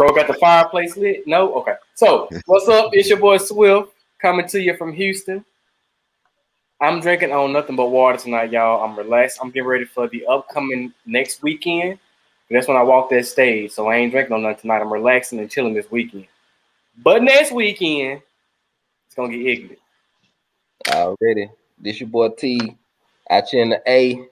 Crow got the fireplace lit? No? Okay. So, what's up? It's your boy Swift coming to you from Houston. I'm drinking on nothing but water tonight, y'all. I'm relaxed. I'm getting ready for the upcoming next weekend. That's when I walk that stage. So I ain't drinking on nothing tonight. I'm relaxing and chilling this weekend. But next weekend, it's gonna get ignorant. Already. This your boy T. Out here in the A.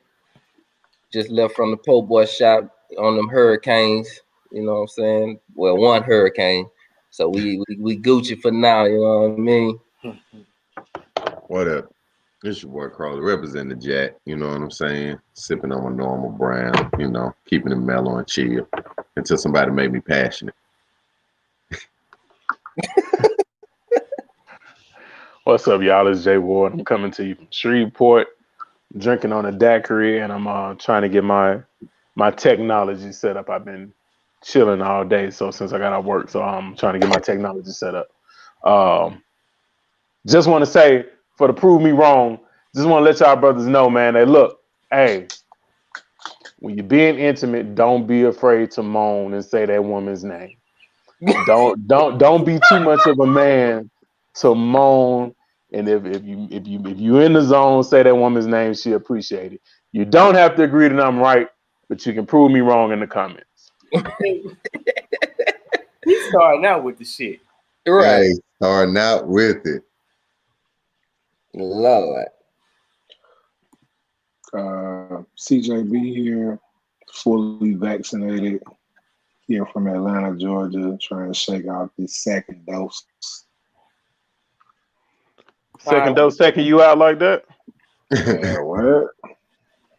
Just left from the po' boy shop on them hurricanes. You know what I'm saying? Well, one hurricane. So we Gucci for now, you know what I mean? What up? This your boy Crowley, representing the Jack, you know what I'm saying? Sipping on a normal brown, you know, keeping it mellow and chill until somebody made me passionate. What's up, y'all? It's Jay Ward. I'm coming to you from Shreveport, drinking on a daiquiri, and I'm trying to get my technology set up. I've been chilling all day, so since I got out of work, so I'm trying to get my technology set up. Just want to say, for to prove me wrong, just want to let y'all brothers know, man, that look, hey, when you're being intimate, don't be afraid to moan and say that woman's name. Don't be too much of a man to moan. And if you in the zone, say that woman's name, she appreciate it. You don't have to agree that I'm right, but you can prove me wrong in the comments. He's starting out with the shit. Right. Hey, starting out with it. Lord. CJB here, fully vaccinated, here from Atlanta, Georgia, trying to shake out this second dose. Second dose taking you out like that? Yeah, what?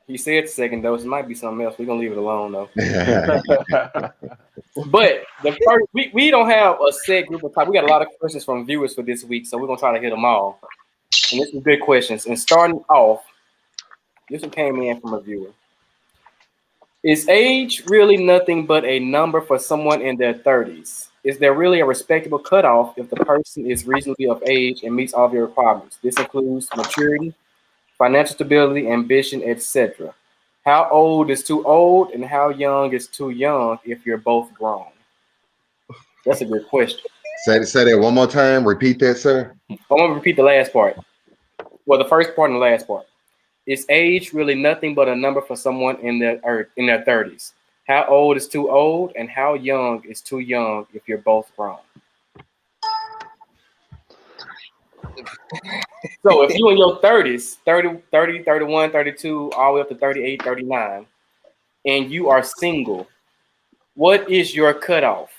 He said the second dose. It might be something else. We're gonna leave it alone though. But the first, we don't have a set group of time. We got a lot of questions from viewers for this week, so we're gonna try to hit them all. And this is good questions. And starting off, this one came in from a viewer. Is age really nothing but a number for someone in their 30s? Is there really a respectable cutoff if the person is reasonably of age and meets all of your requirements? This includes maturity, financial stability, ambition, etc. How old is too old and how young is too young if you're both grown? That's a good question. Say that one more time. Repeat that, sir. I'm going to repeat the last part. Well, the first part and the last part. Is age really nothing but a number for someone in their 30s? How old is too old and how young is too young if you're both grown? So if you in your 30s, 30, 31, 32, all the way up to 38, 39, and you are single, what is your cutoff?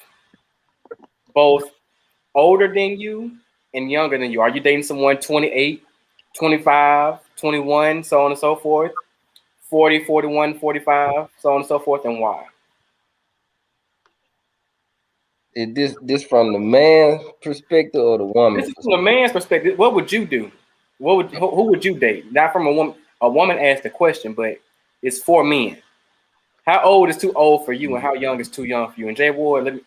Both older than you and younger than you. Are you dating someone 28, 25, 21, so on and so forth? 40, 41, 45, so on and so forth, and why? Is this from the man's perspective or the woman's? This is from a man's perspective. What would you do? Who would you date? Not from a woman. A woman asked the question, but it's for men. How old is too old for you, and how young is too young for you? And Jay Ward, let me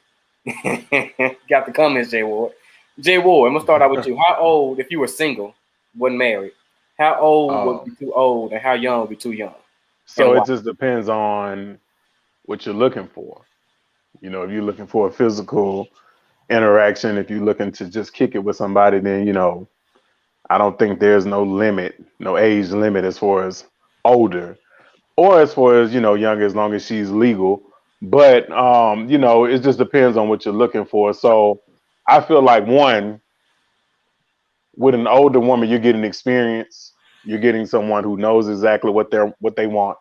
got the comments. Jay Ward, I'm gonna start out with you. How old, if you were single, wasn't married? How old would be too old, and how young would be too young? So it just depends on what you're looking for. You know, if you're looking for a physical interaction, if you're looking to just kick it with somebody, then, you know, I don't think there's no limit, no age limit as far as older or as far as, you know, younger, as long as she's legal. But, you know, it just depends on what you're looking for. So I feel like, one, with an older woman, you're getting experience. You're getting someone who knows exactly what they want.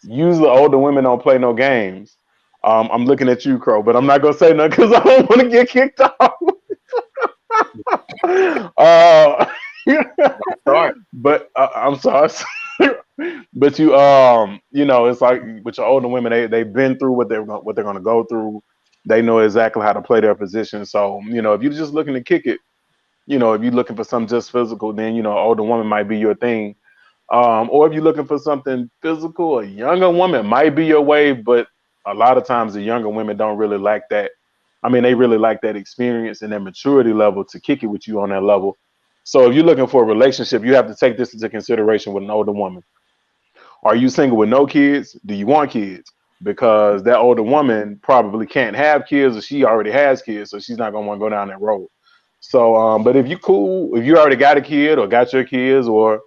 Usually older women don't play no games. I'm looking at you, Crow, but I'm not gonna say nothing because I don't want to get kicked off. But I'm sorry. But you know, it's like with your older women, they've been through what they're gonna go through. They know exactly how to play their position. So, you know, if you're just looking to kick it, you know, if you're looking for something just physical, then, you know, older woman might be your thing. Or if you're looking for something physical, a younger woman might be your wave, but a lot of times the younger women don't really like that. I mean, they really like that experience and that maturity level to kick it with you on that level. So if you're looking for a relationship, you have to take this into consideration with an older woman. Are you single with no kids? Do you want kids? because that older woman probably can't have kids, or she already has kids, so she's not gonna want to go down that road. So, but if you already got a kid or got your kids, or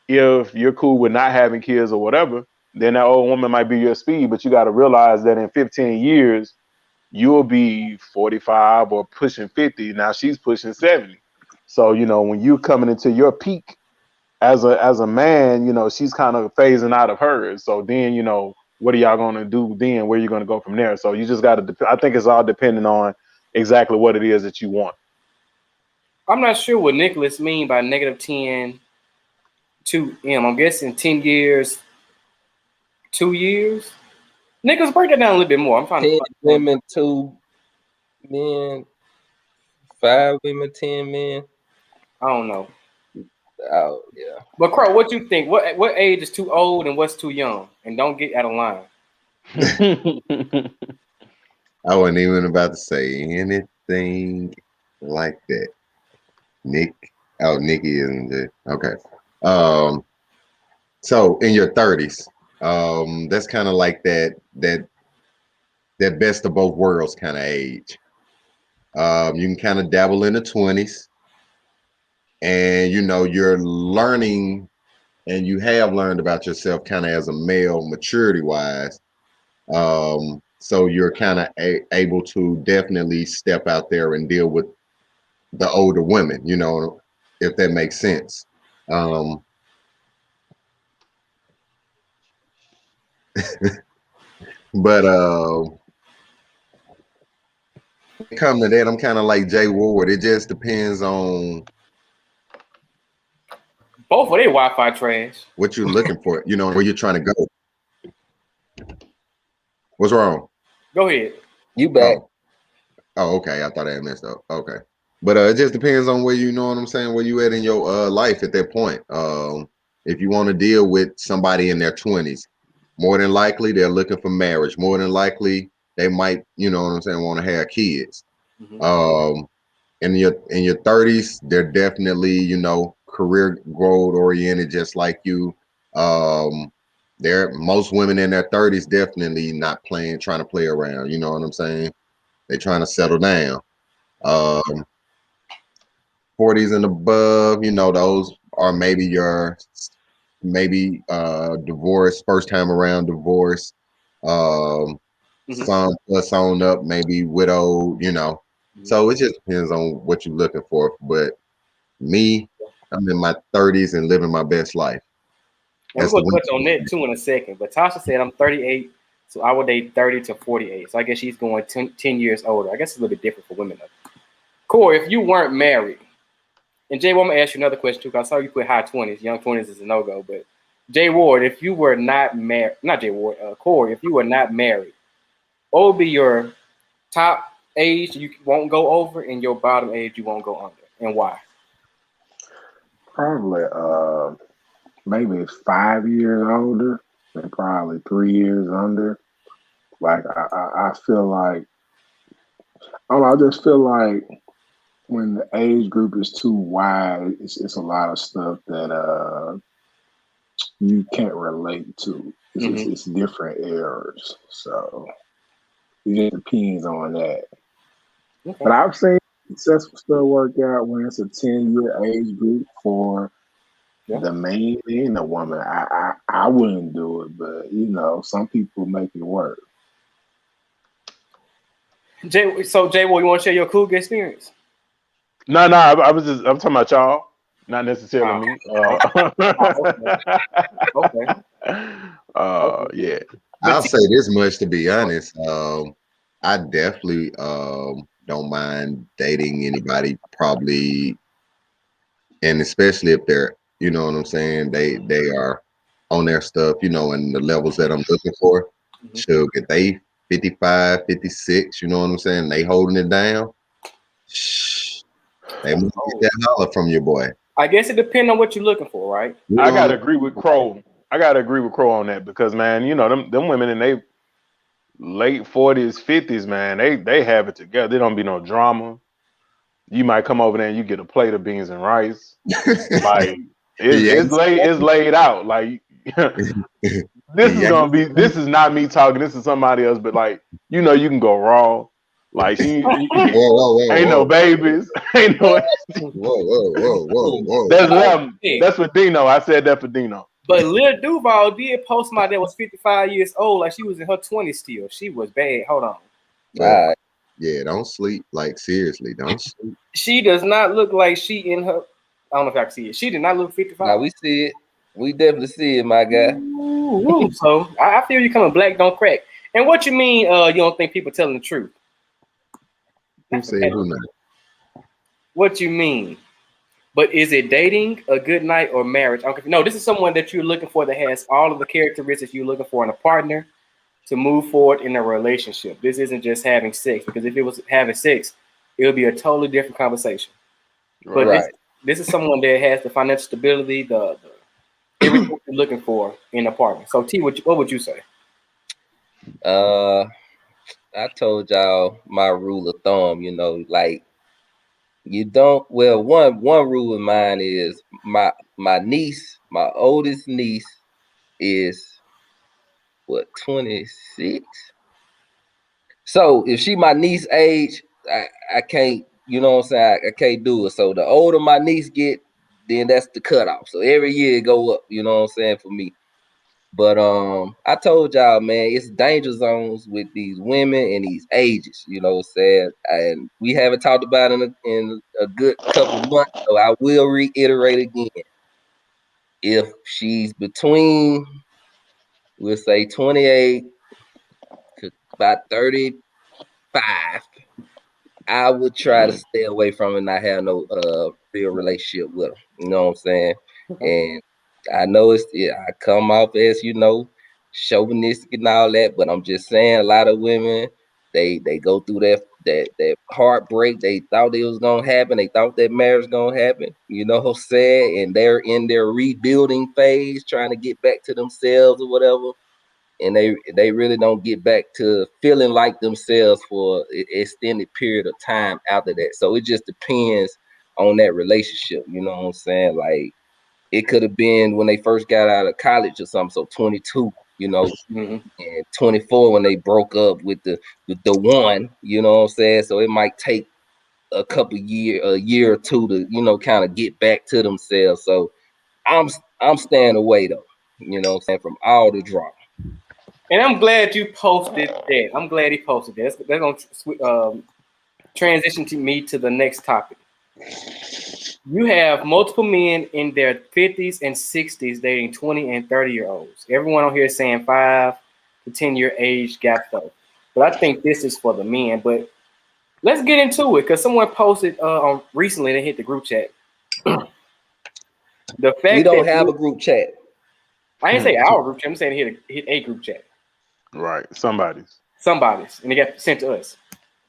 if you're cool with not having kids or whatever, then that old woman might be your speed. But you got to realize that in 15 years, you'll be 45 or pushing 50. Now she's pushing 70. So, when you coming into your peak as a man, she's kind of phasing out of hers. So then, what are y'all going to do then? Where are you going to go from there? So you just got to, I think it's all depending on exactly what it is that you want. I'm not sure what Nicholas mean by -10 to M. I'm guessing 10 years, 2 years. Nicholas, break that down a little bit more. I'm trying 10 to women, 2 men, 5 women, 10 men. I don't know. Oh yeah. But Crow, what you think? What age is too old and what's too young? And don't get out of line. I wasn't even about to say anything like that. Nikki isn't there. Okay. So in your 30s, that's kind of like that best of both worlds kind of age. You can kind of dabble in the 20s, and you're learning, and you have learned about yourself kind of as a male, maturity wise. So you're kind of able to definitely step out there and deal with the older women, if that makes sense. But when it comes to that, I'm kind of like Jay Ward. It just depends on both of they Wi-Fi trash. What you're looking for, where you're trying to go. What's wrong? Go ahead. You back. Oh, okay. I thought I had messed up. Okay. But it just depends on where, you know what I'm saying, where you at in your life at that point. If you want to deal with somebody in their 20s, more than likely they're looking for marriage. More than likely they might, you know what I'm saying, want to have kids. Mm-hmm. In your 30s, they're definitely, career growth oriented, just like you. Most women in their 30s definitely not trying to play around. You know what I'm saying? They're trying to settle down. 40s and above, those are maybe divorce, first time around divorce. Some plus on up, maybe widowed, So it just depends on what you're looking for. But me, I'm in my 30s and living my best life. And we're going to touch on that too in a second. But Tasha said I'm 38, so I would date 30 to 48. So I guess she's going 10 years older. I guess it's a little bit different for women though. Corey, if you weren't married, and Jay, I'm going to ask you another question too, because I saw you put high 20s. Young 20s is a no-go. But Jay Ward, if you were not married, not Jay Ward, Corey, if you were not married, what would be your top age you won't go over and your bottom age you won't go under, and why? Probably maybe 5 years older and probably 3 years under. Like I feel like I just feel like when the age group is too wide, it's a lot of stuff that you can't relate to. It's different eras, so it just depends on that. Okay. But I've seen successful stuff work out when it's a 10-year age group for the man and the woman. I wouldn't do it, but some people make it work. Jay, you want to share your cougar experience? No, I'm talking about y'all, not necessarily me. Okay. Yeah. I'll say this much, to be honest. I definitely don't mind dating anybody, probably, and especially if they're, you know what I'm saying, they are on their stuff, and the levels that I'm looking for. So if they 55, 56, you know what I'm saying, they holding it down, they must get that holler from your boy. I guess it depends on what you're looking for, right? I gotta agree with Crow. On that, because man, them women in they late 40s, 50s, man, they have it together. There don't be no drama. You might come over there and you get a plate of beans and rice. Like it's laid out. Like this is gonna be. This is not me talking. This is somebody else. But like, you know, you can go raw. Like Whoa, ain't no babies. Ain't no. whoa. That's them. That's for Dino. I said that for Dino. But Lil Duval did post somebody that was 55 years old, like she was in her 20s still. She was bad. Hold on. Yeah, don't sleep. Like seriously, don't sleep. She does not look like she in her. I don't know if I can see it. She did not look 55. Now we see it. We definitely see it, my guy. Ooh, so I feel you coming black don't crack. And what you mean? You don't think people telling the truth? Who said who not? What you mean? But is it dating, a good night, or marriage? No, this is someone that you're looking for that has all of the characteristics you're looking for in a partner to move forward in a relationship. This isn't just having sex, because if it was having sex, it would be a totally different conversation. But this is someone that has the financial stability, the everything you're looking for in a partner. So T, what would you say? I told y'all my rule of thumb, you know, like you don't. Well, one rule of mine is my niece, my oldest niece, is what 26. So if she my niece age, I can't. You know what I'm saying? I can't do it. So the older my niece get, then that's the cutoff. So every year it go up. You know what I'm saying for me. But I told y'all, man, it's danger zones with these women and these ages. You know what I'm saying? And we haven't talked about it in a good couple months, so I will reiterate again. If she's between, we'll say 28 to about 35, I would try to stay away from it and not have no real relationship with her. You know what I'm saying? And I know I come off as, you know, chauvinistic and all that, but I'm just saying a lot of women, they go through that heartbreak. They thought it was gonna happen. They thought that marriage gonna happen. You know what I'm saying? And they're in their rebuilding phase, trying to get back to themselves or whatever. And they really don't get back to feeling like themselves for an extended period of time after that. So it just depends on that relationship. You know what I'm saying? Like, it could have been when they first got out of college or something. So 22, you know, and 24 when they broke up with the one, you know what I'm saying? So it might take a year or two to, you know, kind of get back to themselves. So I'm staying away though, you know what I'm saying, from all the drama. And I'm glad you posted that. I'm glad he posted that. That's going to transition to me to the next topic. You have multiple men in their 50s and 60s dating 20 and 30-year-olds. Everyone on here is saying 5 to 10-year age gap though. But I think this is for the men. But let's get into it because someone posted recently, they hit the group chat. The fact we don't have a group chat. I didn't say our group chat. I'm saying hit a group chat. Right, somebody's, and it got sent to us.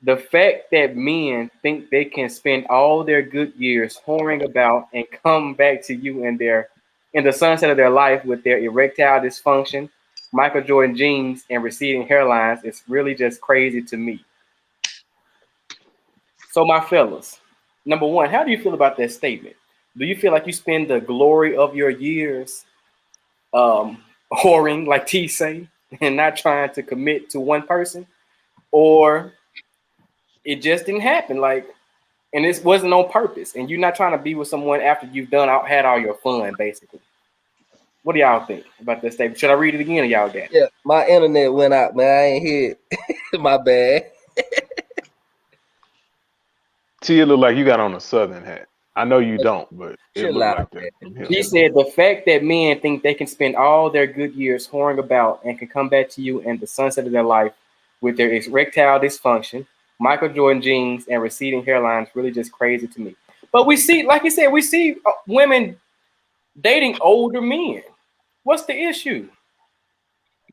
The fact that men think they can spend all their good years whoring about and come back to you in the sunset of their life with their erectile dysfunction, Michael Jordan jeans, and receding hairlines is really just crazy to me. So my fellas, number one, how do you feel about that statement? Do you feel like you spend the glory of your years whoring, like T say, and not trying to commit to one person? Or it just didn't happen, like, and this wasn't on purpose, and you're not trying to be with someone after you've had all your fun, basically. What do y'all think about this statement? Should I read it again, or y'all got it? Yeah, my internet went out, man. I ain't hear it. My bad. T, it look like you got on a Southern hat. I know you don't, but it looked like that. He said the fact that men think they can spend all their good years whoring about and can come back to you in the sunset of their life with their erectile dysfunction, Michael Jordan jeans, and receding hairlines really just crazy to me. But we see, like you said, we see women dating older men. What's the issue?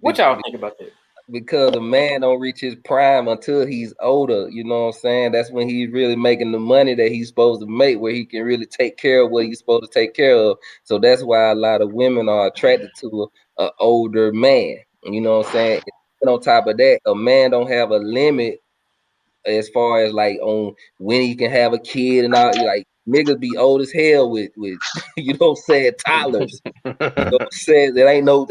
What y'all think about that? Because a man don't reach his prime until he's older, you know what I'm saying? That's when he's really making the money that he's supposed to make, where he can really take care of what he's supposed to take care of. So that's why a lot of women are attracted to an older man. You know what I'm saying? And on top of that, a man don't have a limit as far as like on when he can have a kid and all. Like niggas be old as hell with you know what I'm saying, toddlers. You know what I'm saying? There ain't no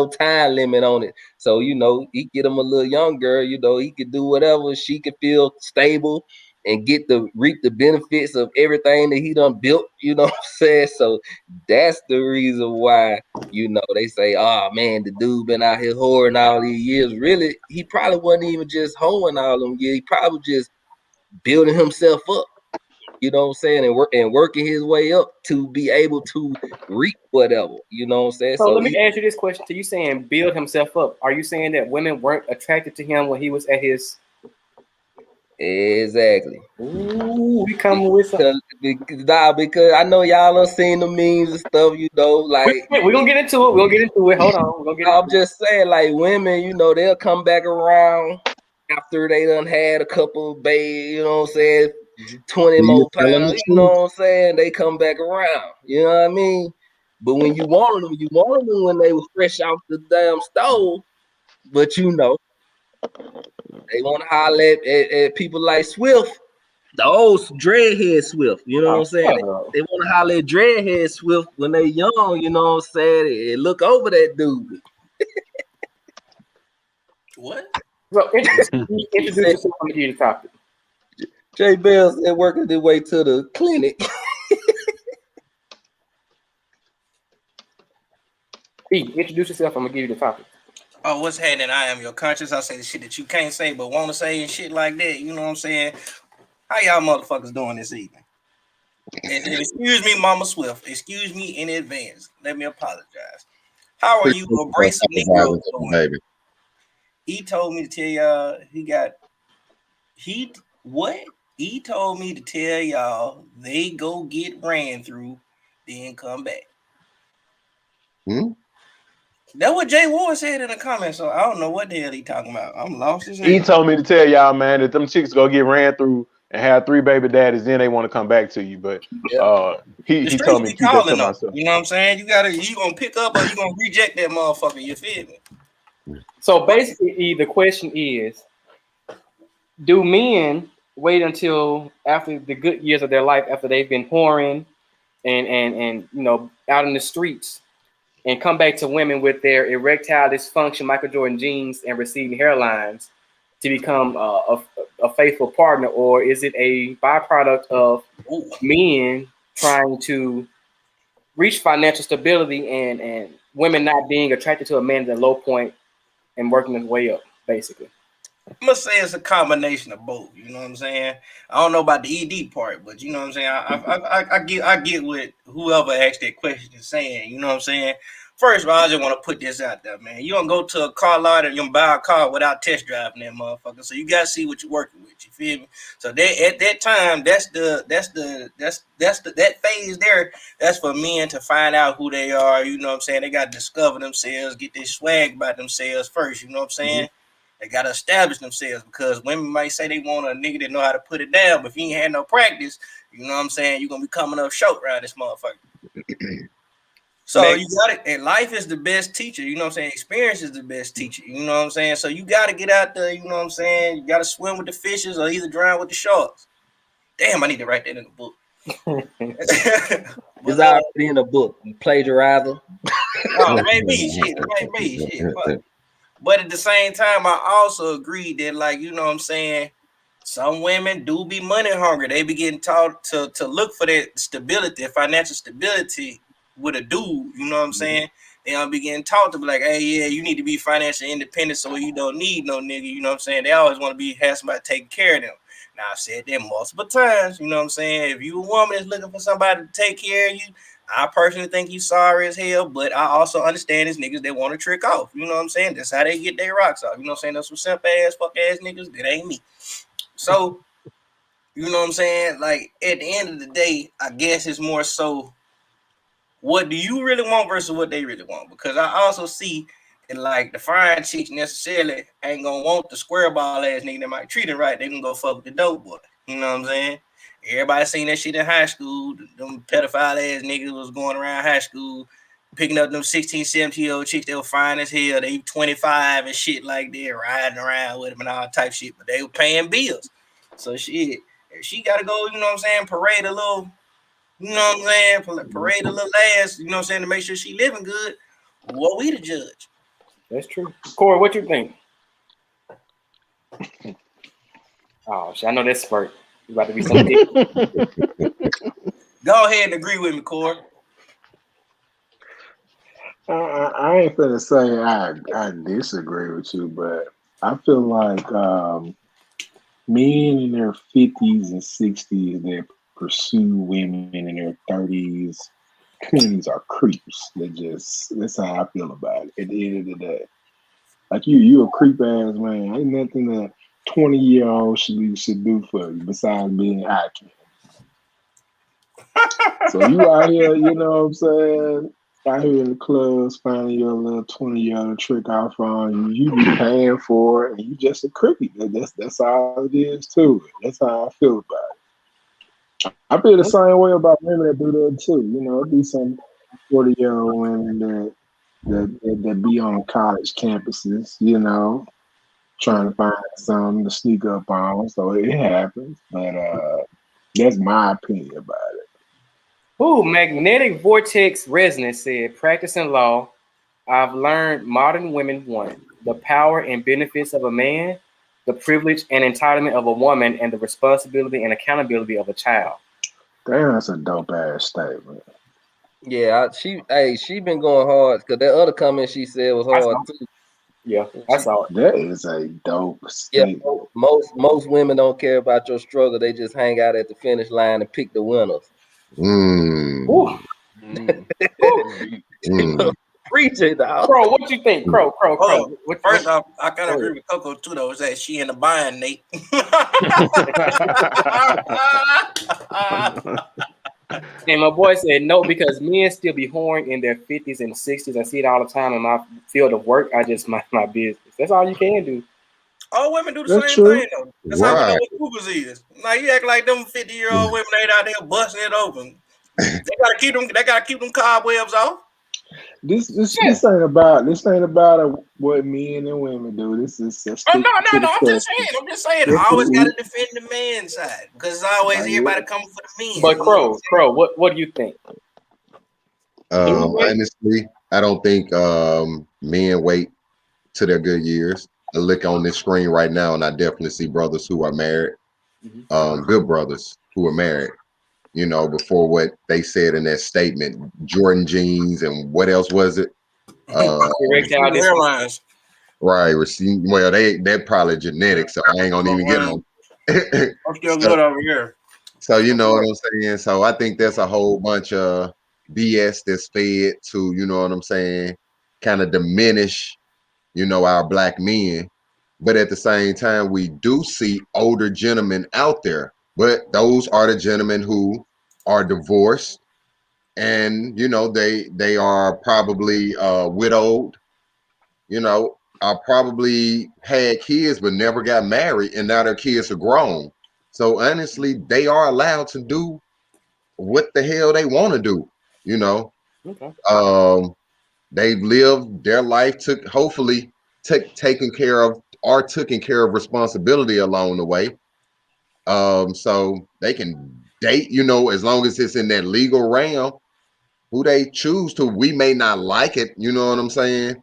time limit on it. So, you know, he get him a little young girl, you know, he could do whatever. She could feel stable and reap the benefits of everything that he done built, you know what I'm saying? So that's the reason why, you know, they say, oh man, the dude been out here whoring all these years. Really, he probably wasn't even just hoeing all them years. He probably just building himself up. You know what I'm saying, and working his way up to be able to reap whatever. You know what I'm saying. So let me ask you this question: to you saying build himself up? Are you saying that women weren't attracted to him when he was at his? Exactly. Ooh, we coming with something. Because I know y'all done seen the memes and stuff. You know, like we're gonna get into it. We're gonna get into it. Hold on. We're gonna get. I'm just saying, like women, you know, they'll come back around after they done had a couple of babies. You know what I'm saying. 20 more pounds, you know what I'm saying? They come back around, you know what I mean? But when you wanted them when they was fresh off the damn stove. But you know, they want to holler at people like Swift, the old dreadhead Swift, you know what I'm saying? They want to holler at dreadhead Swift when they young, you know what I'm saying? And look over that dude. What? So introduce yourself. I'm gonna give you the topic. Jay Bell's working their way to the clinic. Introduce yourself. I'm gonna give you the topic. Oh, what's happening? I am your conscience. I say the shit that you can't say but want to say and shit like that. You know what I'm saying? How y'all motherfuckers doing this evening? And excuse me, Mama Swift. Excuse me in advance. Let me apologize. How are you, abrasive Negro? Baby. He told me to tell y'all He told me to tell y'all they go get ran through, then come back. That's what Jay Ward said in the comments, so I don't know what the hell he talking about. I'm lost as hell. He told me to tell y'all, man, that them chicks go get ran through and have 3 baby daddies, then they want to come back to you. But he told me to keep that to myself. You know what I'm saying? You gonna pick up or you gonna reject that motherfucker. You feel me? So basically, the question is, do men wait until after the good years of their life, after they've been whoring and you know out in the streets, and come back to women with their erectile dysfunction, Michael Jordan jeans, and receding hairlines to become a faithful partner? Or is it a byproduct of men trying to reach financial stability and women not being attracted to a man at a low point and working his way up, basically? I'm gonna say it's a combination of both. You know what I'm saying? I don't know about the ED part, but you know what I'm saying. I get what whoever asked that question is saying. You know what I'm saying? First of all, I just want to put this out there, man. You don't go to a car lot and you buy a car without test driving that motherfucker. So you gotta see what you're working with. You feel me? So at that time, that phase there. That's for men to find out who they are. You know what I'm saying? They got to discover themselves, get their swag by themselves first. You know what I'm saying? They gotta establish themselves, because women might say they want a nigga that know how to put it down, but if you ain't had no practice, you know what I'm saying, you're gonna be coming up short around this motherfucker. So you got it, and life is the best teacher, you know what I'm saying? Experience is the best teacher, you know what I'm saying? So you gotta get out there, you know what I'm saying? You gotta swim with the fishes or either drown with the sharks. Damn, I need to write that in the book. It's already in the book. You plagiarizer. Oh, maybe. But at the same time, I also agree that, like, you know what I'm saying, some women do be money hungry. They be getting taught to look for that stability, financial stability with a dude, you know what I'm saying? They'll be getting taught to be like, hey, yeah, you need to be financially independent so you don't need no nigga, you know what I'm saying? They always want to have somebody taking care of them. Now, I've said that multiple times, you know what I'm saying? If you a woman that's looking for somebody to take care of you, I personally think you sorry as hell, but I also understand these niggas that want to trick off. You know what I'm saying? That's how they get their rocks off. You know what I'm saying? That's some simp ass, fuck ass niggas. That ain't me. So, you know what I'm saying? Like, at the end of the day, I guess it's more so what do you really want versus what they really want? Because I also see that, like, the fine chicks necessarily ain't gonna want the square ball ass nigga that might treat it right. They can go fuck with the dope boy. You know what I'm saying? Everybody seen that shit in high school. Them pedophile ass niggas was going around high school picking up them 16, 17-year-old chicks. They were fine as hell. They 25 and shit like that, riding around with them and all type shit. But they were paying bills. So shit, if she got to go, you know what I'm saying, parade a little You know what I'm saying? Parade a little ass, you know what I'm saying, to make sure she living good. What we the judge? That's true. Corey, what you think? Oh, shit, I know that's smart. You about to be some dick. Go ahead and agree with me, Corey. I ain't finna say I disagree with you, but I feel like men in their 50s and 60s that pursue women in their 30s, 20s are creeps. That's how I feel about it at the end of the day. Like you a creep ass man. Ain't nothing that 20-year-old should do for you besides being eye candy. So you out here, you know what I'm saying? Out here in the clubs finding your little 20-year-old trick off on you. You be paying for it, and you just a creepy. That's all it is too. That's how I feel about it. I feel the same way about women that do that too. You know, be some 40-year-old women that be on college campuses. You know, trying to find something to sneak up on. So it happens, but that's my opinion about it. Ooh, magnetic vortex resonance said, practicing law, I've learned modern women want the power and benefits of a man, the privilege and entitlement of a woman, and the responsibility and accountability of a child. Damn, that's a dope ass statement. Yeah, she been going hard because that other comment she said was hard too. Yeah, I saw it. That is a dope statement. Yeah, most women don't care about your struggle. They just hang out at the finish line and pick the winners. Ooh. Preach it, dog. Crow, what you think? Crow. First off, I kind of agree with Coco too, though. Is that she in the bind, Nate? And my boy said no, because men still be whoring in their 50s and 60s. I see it all the time in my field of work. I just mind my business. That's all you can do. All women do the That's same true. thing, though. That's how we know what Coopers is. Like, you act like them 50-year-old women ain't out there busting it open. They gotta keep them cobwebs off. This ain't about what men and women do. This is no. I'm just saying. I always gotta defend the man's side because it's always everybody coming for the men. But Crow, what do you think? Honestly, I don't think men wait to their good years. I look on this screen right now, and I definitely see brothers who are married, good brothers who are married. You know, before what they said in that statement, Jordan jeans and what else was it? Airlines. Right. Well, they're probably genetic, so I ain't gonna even get them. I'm still good over here. So you know what I'm saying? So I think there's a whole bunch of BS that's fed to, you know what I'm saying, kind of diminish, you know, our black men. But at the same time, we do see older gentlemen out there. But those are the gentlemen who are divorced, and you know they are probably widowed. You know, are probably had kids but never got married, and now their kids are grown. So honestly, they are allowed to do what the hell they want to do. You know, they've lived their life, taken care of responsibility along the way. So they can date, you know, as long as it's in that legal realm, who they choose to. We may not like it, you know what I'm saying?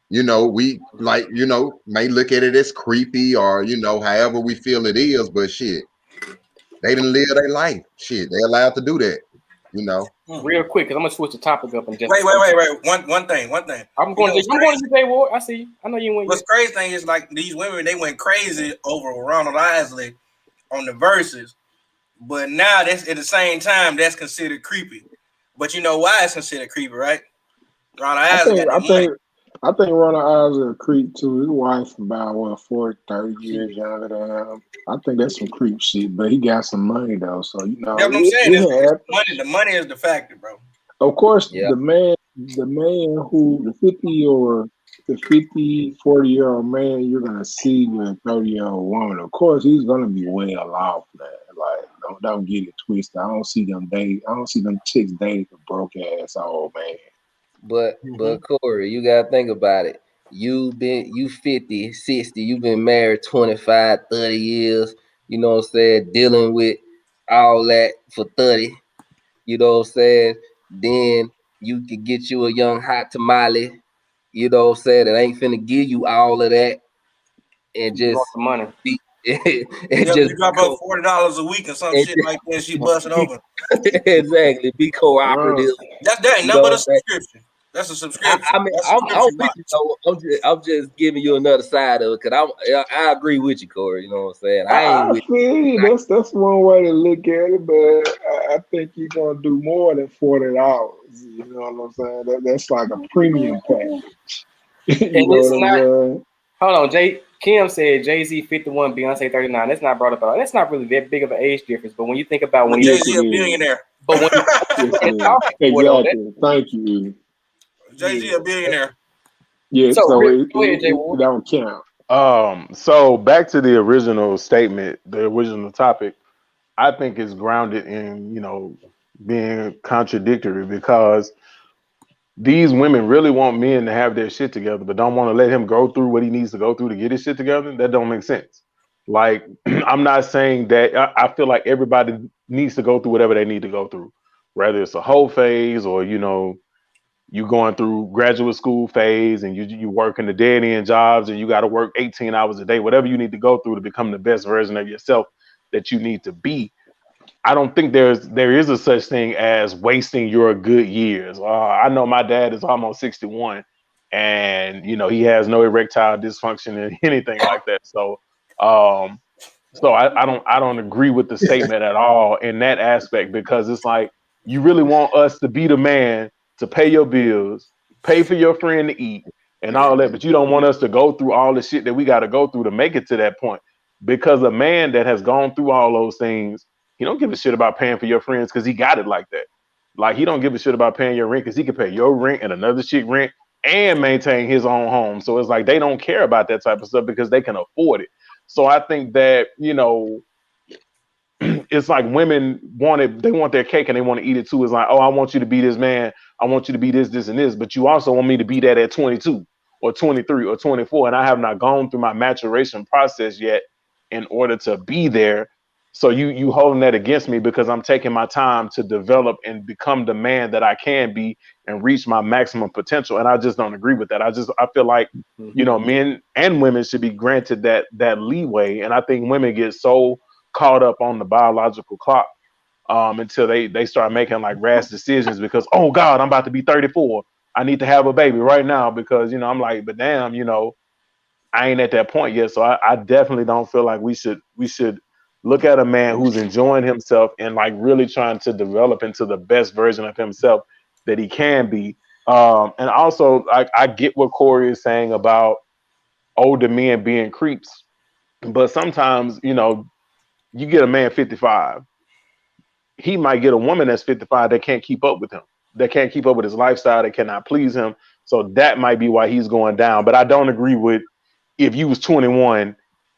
You know, we like, you know, may look at it as creepy or, you know, however we feel it is, but shit, they didn't live their life. Shit, they're allowed to do that, you know. Real quick, because I'm gonna switch the topic up and just wait. One thing. I'm going to J Ward. I see you. I know you went. What's crazy thing is like these women, they went crazy over Ronald Isley on the verses, but now that's at the same time that's considered creepy. But you know why it's considered creepy, right? Ronald Isley I think Ronald Isley a creep too. His wife about 30 years younger than him. I think that's some creep shit, but he got some money though, so you know. That's what I'm saying. It's the money is the factor, bro. Of course, the man who the 50, 40-year-old man you're gonna see with a 30-year-old woman, of course he's gonna be well off, man. Like don't get it twisted. I don't see them chicks dating a broke ass old man. But Corey, you gotta think about it. You 50, 60, you've been married 25, 30 years, you know what I'm saying, dealing with all that for 30. you know what I'm saying? Then you can get you a young hot tamale, you know what I'm saying? That ain't finna give you all of that and You just want the money. be and Yep, just you drop her $40 a week or some and shit like that. She busting open. exactly be cooperative. That ain't You nothing but know a what I'm saying? subscription. That's a subscription. I mean, That's a I'm subscription with box. you though. I'm just giving you another side of it because I agree with you, Corey. You know what I'm saying? I ain't I with feel you. That's one way to look at it, but I think you're gonna do more than $40. You know what I'm saying? That's like a premium package. You And know it's what I'm not. saying? Hold on, Kim said Jay-Z 51, Beyonce 39. That's not brought up at all. That's not really that big of an age difference. But when you think about But when Yes, he, it Jay-Z a is. billionaire. but when he Yes, it started is. talking for it, though, Exactly. Thank you. Jay-Z Yeah. a billionaire. Yeah. so So go ahead, Jay. it don't count. So back to the original statement, the original topic, I think is grounded in, being contradictory because these women really want men to have their shit together, but don't want to let him go through what he needs to go through to get his shit together. That don't make sense. Like, I'm not saying that I feel like everybody needs to go through whatever they need to go through, whether it's a whole phase or, you going through graduate school phase and you working the dead end jobs and you got to work 18 hours a day, whatever you need to go through to become the best version of yourself that you need to be. I don't think there is a such thing as wasting your good years. I know my dad is almost 61 and he has no erectile dysfunction or anything like that. Um so I don't agree with the statement at all in that aspect because it's like you really want us to be the man to pay your bills, pay for your friend to eat, and all that, but you don't want us to go through all the shit that we got to go through to make it to that point. Because a man that has gone through all those things, he don't give a shit about paying for your friends because he got it like that. Like he don't give a shit about paying your rent because he can pay your rent and another chick rent and maintain his own home. So it's like they don't care about that type of stuff because they can afford it. So I think that, it's like women they want their cake and they want to eat it too. It's like, oh, I want you to be this man. I want you to be this, this, and this. But you also want me to be that at 22 or 23 or 24. And I have not gone through my maturation process yet in order to be there. So you holding that against me because I'm taking my time to develop and become the man that I can be and reach my maximum potential. And I just don't agree with that. I feel like, men and women should be granted that leeway. And I think women get so caught up on the biological clock until they start making like rash decisions because, oh God, I'm about to be 34. I need to have a baby right now because, I'm like, but damn, I ain't at that point yet. So I definitely don't feel like we should look at a man who's enjoying himself and like really trying to develop into the best version of himself that he can be. And also I get what Corey is saying about older men being creeps, but sometimes, you get a man 55, he might get a woman that's 55 that can't keep up with him, that can't keep up with his lifestyle, that cannot please him. So that might be why he's going down. But I don't agree with if you was 21,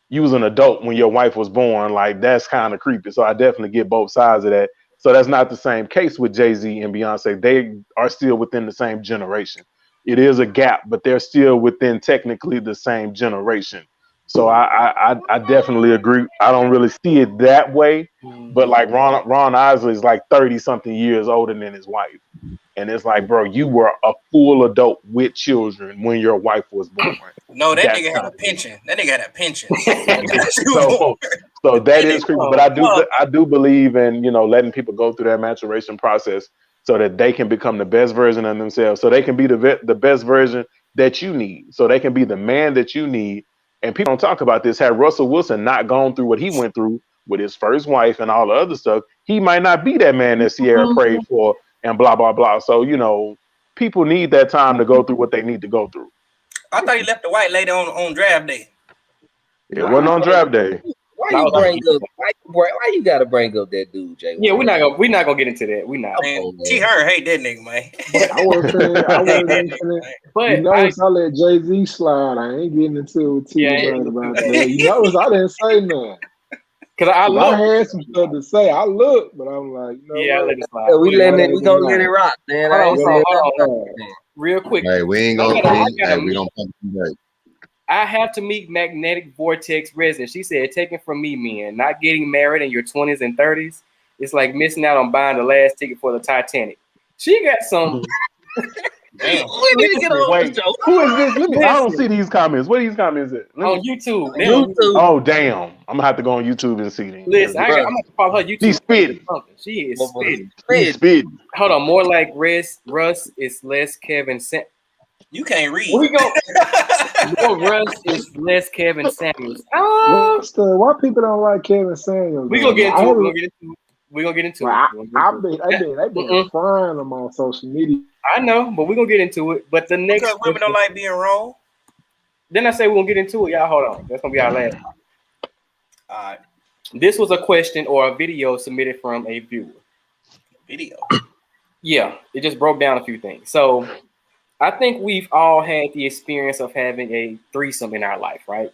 you was an adult when your wife was born, like that's kind of creepy. So I definitely get both sides of that. So that's not the same case with Jay-Z and Beyonce. They are still within the same generation. It is a gap, but they're still within technically the same generation. So I definitely agree. I don't really see it that way, but like Ron Isley is like 30 something years older than his wife. And it's like, bro, you were a full adult with children when your wife was born. No, that That's nigga had kind a of pension. That nigga had a pension. so that is creepy. But I do believe in, letting people go through that maturation process so that they can become the best version of themselves. So they can be the best version that you need. So they can be the man that you need. And people don't talk about this. Had Russell Wilson not gone through what he went through with his first wife and all the other stuff, he might not be that man that Sierra prayed for and blah, blah, blah. So, people need that time to go through what they need to go through. I thought he left the white lady on draft day. It wasn't on draft day. Why you gotta bring up that dude, Jay? Yeah, we're not gonna get into that. We not. Man, T-Her hate that nigga, man. I wasn't even finna. But You notice I let Jay-Z slide. I ain't getting into it too much about that. You notice I didn't say nothing. Because I had some stuff to say. I looked, but I'm like, let it slide. Yeah, we gonna let it rock, man. Hold on. Real quick. Hey, we ain't gonna. We don't pump you. I have to meet Magnetic Vortex resident. She said, taken from me, men, not getting married in your 20s and 30s It's like missing out on buying the last ticket for the Titanic. She got some. Damn. We need to get on Wait, the show. who is this? Let me. I don't Listen. see these comments. What are these comments at? Let On me. YouTube. On YouTube. Oh damn! I'm gonna have to go on YouTube and see them. Listen, I'm Bruh. gonna follow her YouTube. She's spitting. She is Motherfucker spitting. He's spitting. Hold on, more like Russ is less Kevin. You can't read. We go. More Russ is less Kevin Samuels. Why people don't like Kevin Samuels? We gonna get into it. We're gonna get into it. They've been frying them on social media. I know, but we're gonna get into it. But the next Because women don't like being wrong. Then I say we're gonna get into it. Y'all hold on. That's gonna be our last. All right. This was a question or a video submitted from a viewer. Video. Yeah, it just broke down a few things. So I think we've all had the experience of having a threesome in our life, right?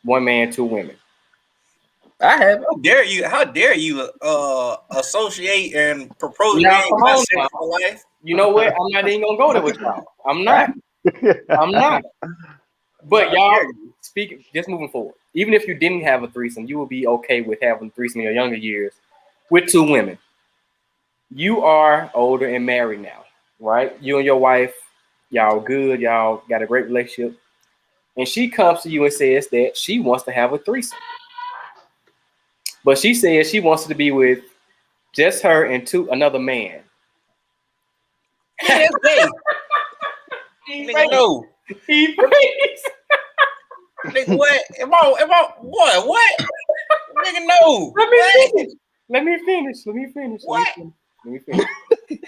One man, two women. I have. How dare you associate and propose Now, come on concept for life? You know what? I'm not even gonna go there with y'all. I'm not. But y'all speaking, just moving forward. Even if you didn't have a threesome, you would be okay with having a threesome in your younger years with two women. You are older and married now, right? You and your wife, y'all good, y'all got a great relationship. And she comes to you and says that she wants to have a threesome. But she says she wants to be with just her and another man. That's gay. Nigga, no. He prays. Nigga, what? Am I what? Nigga, no. Let me finish. What? Let me finish.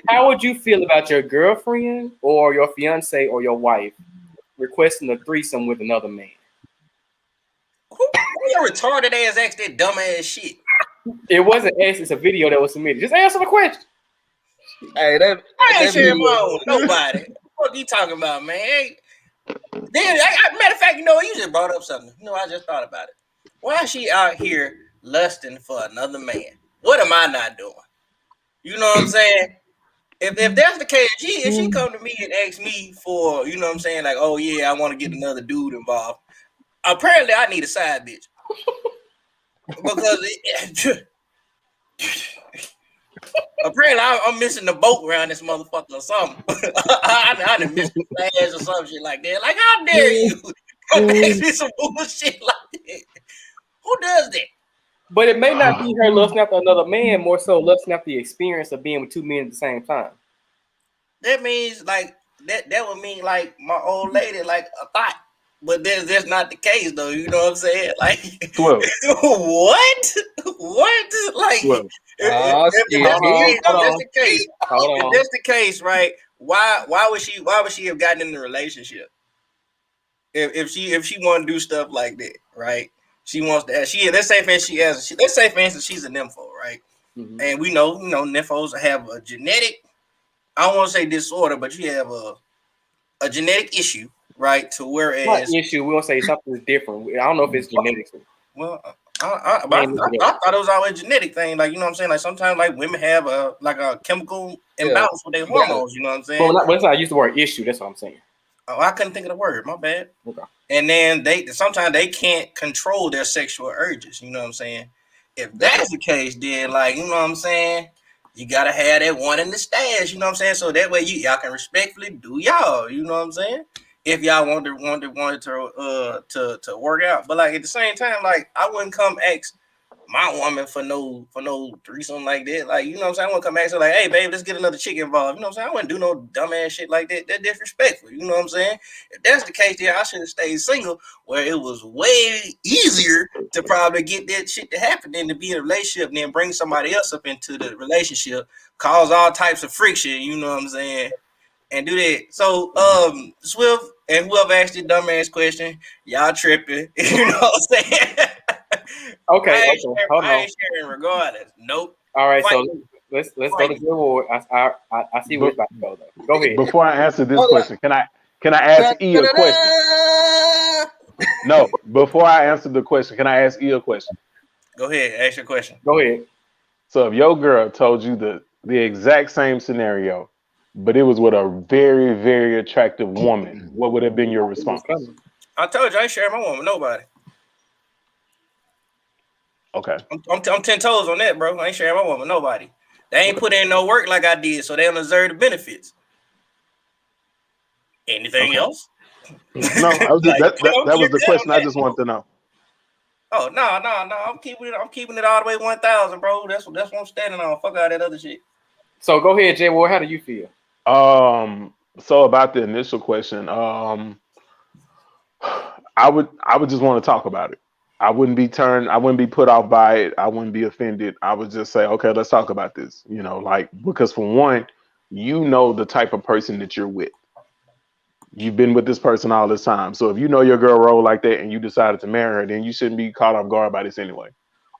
How would you feel about your girlfriend or your fiance or your wife requesting a threesome with another man? Who your retarded ass asked that dumb ass shit? It wasn't asked, it's a video that was submitted. Just answer the question. Hey, I ain't sharing my own with nobody. What are you talking about, man? Matter of fact, you know, you just brought up something. You know, I just thought about it. Why is she out here lusting for another man? What am I not doing? You know what I'm saying? If that's the case, if she come to me and ask me for, you know what I'm saying, like, oh yeah, I want to get another dude involved. Apparently, I need a side bitch because apparently I'm missing the boat around this motherfucker or something. I done missed the flash or some shit like that. Like, how dare you come ask me some bullshit like that? Who does that? But it may not be her lusting after another man, more so lusting after the experience of being with two men at the same time. That means like that would mean like my old lady like a thought. But that's not the case though, you know what I'm saying? Like what? Like if that's the case, right? Why would she have gotten in the relationship? If she want to do stuff like that, right? She wants to. Let's say for instance she's a nympho, right? Mm-hmm. And we know nymphos have a genetic. I don't want to say disorder, but you have a genetic issue, right? To whereas not issue, we won't say something different. I don't know if it's genetics. Well, I thought it was always a genetic thing. Like, you know what I'm saying? Like sometimes like women have a chemical imbalance with their hormones. You know what I'm saying? Well, let's not use the word issue. That's what I'm saying. Oh, I couldn't think of the word. My bad. Okay. And then sometimes they can't control their sexual urges. You know what I'm saying? If that's the case, then like, you know what I'm saying? You gotta have that one in the stash, you know what I'm saying? So that way y'all can respectfully do y'all, you know what I'm saying? If y'all wanted to work out. But like at the same time, like I wouldn't come ask my woman for no threesome like that. Like, you know what I'm saying? I wouldn't come ask her like, hey babe, let's get another chick involved. You know what I'm saying? I wouldn't do no dumbass shit like that. That's disrespectful. You know what I'm saying? If that's the case, then I should have stayed single, where it was way easier to probably get that shit to happen than to be in a relationship and then bring somebody else up into the relationship, cause all types of friction, you know what I'm saying? And do that. So Swift and whoever asked the dumbass question, y'all tripping. You know what I'm saying? Okay, hold on. I ain't sharing regardless. Nope. All right, so let's go to the reward. I see where it's about to go though. Go ahead. Before I answer this question, can I ask E a question? No, before I answer the question, can I ask E a question? Go ahead, ask your question. Go ahead. So if your girl told you the exact same scenario, but it was with a very, very attractive woman, what would have been your response? I told you I ain't sharing my woman with nobody. Okay. I'm 10 toes on that, bro. I ain't sharing my woman with nobody. They ain't put in no work like I did, so they don't deserve the benefits. Anything else? No, I was just, that was the question I just wanted to know. Oh no. I'm keeping it all the way 1,000, bro. That's what I'm standing on. Fuck all that other shit. So go ahead, Jay. Well, how do you feel? So about the initial question, I would just want to talk about it. I wouldn't be put off by it. I wouldn't be offended. I would just say, okay, let's talk about this. You know, like, because for one, you know the type of person that you're with. You've been with this person all this time. So if you know your girl roll like that and you decided to marry her, then you shouldn't be caught off guard by this anyway.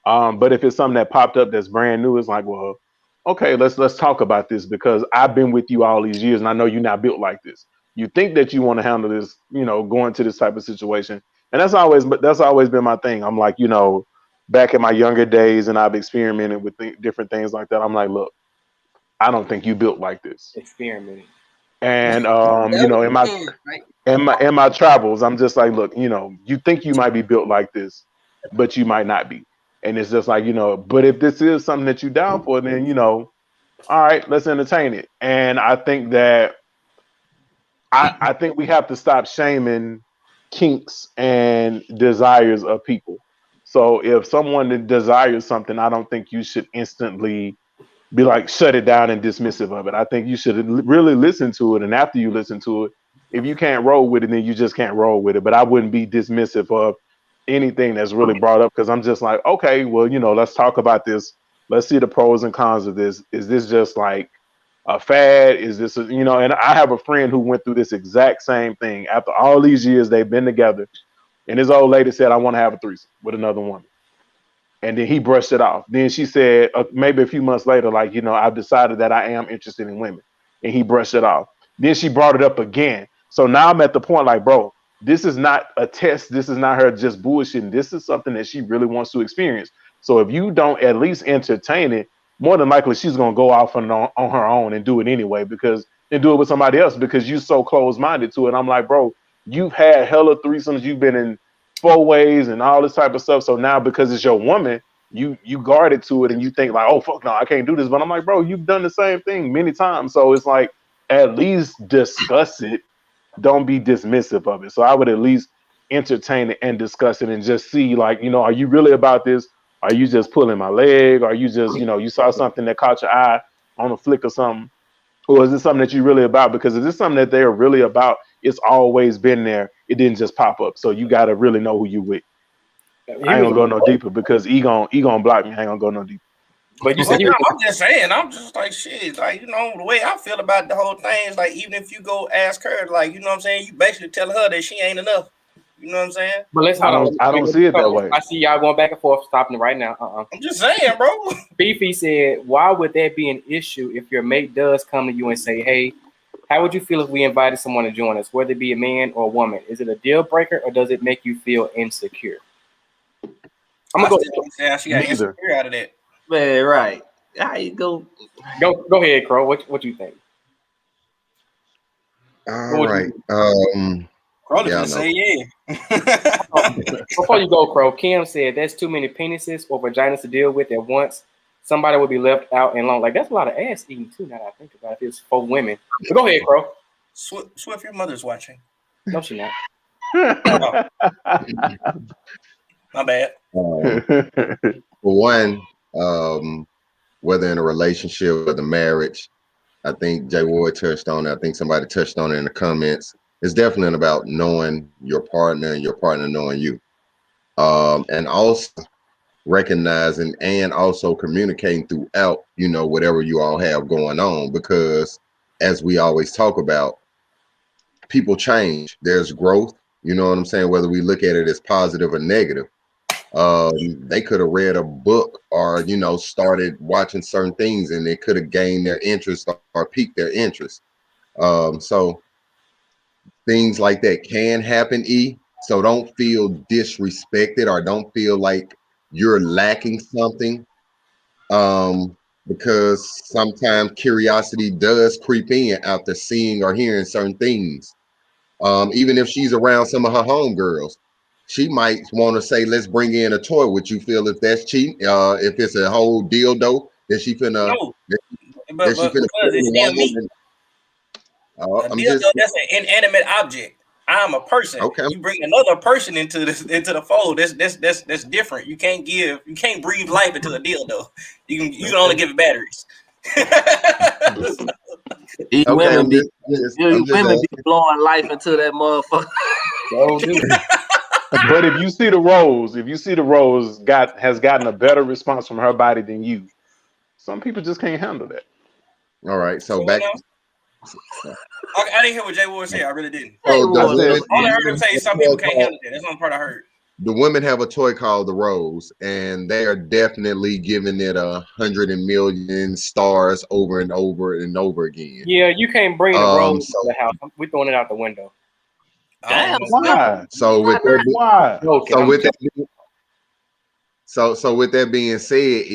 But if it's something that popped up that's brand new, it's like, well, okay, let's talk about this, because I've been with you all these years and I know you're not built like this. You think that you want to handle this, you know, going to this type of situation. And that's always been my thing. I'm like, you know, back in my younger days, and I've experimented with different things like that. I'm like, look, I don't think you built like this. Experimenting. And you know, in my travels, I'm just like, look, you know, you think you might be built like this, but you might not be. And it's just like, you know, but if this is something that you down for, then, you know, all right, let's entertain it. And I think that I think we have to stop shaming kinks and desires of people. So if someone desires something, I don't think you should instantly be like, shut it down and dismissive of it. I think you should really listen to it. And after you listen to it, if you can't roll with it, then you just can't roll with it. But I wouldn't be dismissive of anything that's really brought up, because I'm just like, okay, well, you know, let's talk about this. Let's see the pros and cons of this. Is this just like a fad? Is this, you know, and I have a friend who went through this exact same thing. After all these years they've been together, and his old lady said, I want to have a threesome with another woman. And then he brushed it off. Then she said, maybe a few months later, like, you know, I've decided that I am interested in women. And he brushed it off. Then she brought it up again. So now I'm at the point like, bro, this is not a test. This is not her just bullshitting. This is something that she really wants to experience. So if you don't at least entertain it, more than likely she's going to go off on her own and do it anyway, and do it with somebody else, because you're so close-minded to it. I'm like, bro, you've had hella threesomes. You've been in 4-ways and all this type of stuff. So now, because it's your woman, you guarded to it, and you think like, oh fuck no, I can't do this. But I'm like, bro, you've done the same thing many times. So it's like, at least discuss it. Don't be dismissive of it. So I would at least entertain it and discuss it, and just see, like, you know, are you really about this? Are you just pulling my leg? Are you just, you know, you saw something that caught your eye on a flick or something? Or is this something that you're really about? Because if it's something that they're really about, it's always been there. It didn't just pop up. So you got to really know who you with. I ain't gonna go no deeper, because he gonna block me. I ain't gonna go no deeper. But you said I'm just saying, I'm just like, shit, like, you know, the way I feel about the whole thing is like, even if you go ask her, like, you know what I'm saying, you basically telling her that she ain't enough. You know what I'm saying? But I don't see it that way. I see y'all going back and forth, stopping it right now. I'm just saying, bro. Fifi said, why would that be an issue if your mate does come to you and say, hey, how would you feel if we invited someone to join us, whether it be a man or a woman? Is it a deal breaker, or does it make you feel insecure? I'm gonna go. She got insecure out of that. Man, right. How you go? Go ahead, Crow. What you think? All right. Probably gonna say yeah. Before you go, Crow, Kim said that's too many penises or vaginas to deal with at once. Somebody would be left out and long. Like, that's a lot of ass eating too. Now that I think about it, it's for women. But go ahead, Crow. Swift, your mother's watching. No, she not. My bad. For one, whether in a relationship or the marriage, I think Jay Ward touched on it. I think somebody touched on it in the comments. It's definitely about knowing your partner and your partner knowing you. And also recognizing and also communicating throughout, you know, whatever you all have going on, because as we always talk about, people change. There's growth, you know what I'm saying? Whether we look at it as positive or negative. They could have read a book or, you know, started watching certain things, and it could have gained their interest or piqued their interest. So things like that can happen, So don't feel disrespected or don't feel like you're lacking something. Because sometimes curiosity does creep in after seeing or hearing certain things. Even if she's around some of her homegirls, she might want to say, let's bring in a toy. Would you feel if that's cheating? If it's a whole dildo that she finna No, that she but finna put because in it's the still wall me. and, A I'm dildo, just that's an inanimate object. I'm a person. okay. You bring another person into the fold. That's different. You can't breathe life into a dildo. You can only give it batteries. These Okay, women be I'm just women be asking. blowing life into that motherfucker. So, dude, But if you see the rose, has gotten a better response from her body than you. Some people just can't handle that. All right, so So what back. now? I didn't hear what Jay Ward said. I really didn't. Hey, So the I Ward, said, women, I only the heard him women say have a some toy people can't called handle it. That's the only part I heard. the women have a toy called the Rose, and they are definitely giving it 100 million stars over and over and over again. yeah, you can't bring the rose to So the house. We're throwing it out the window. I damn, don't know. why? so with that, Why? Joking. so I'm with that, joking. so with that being said,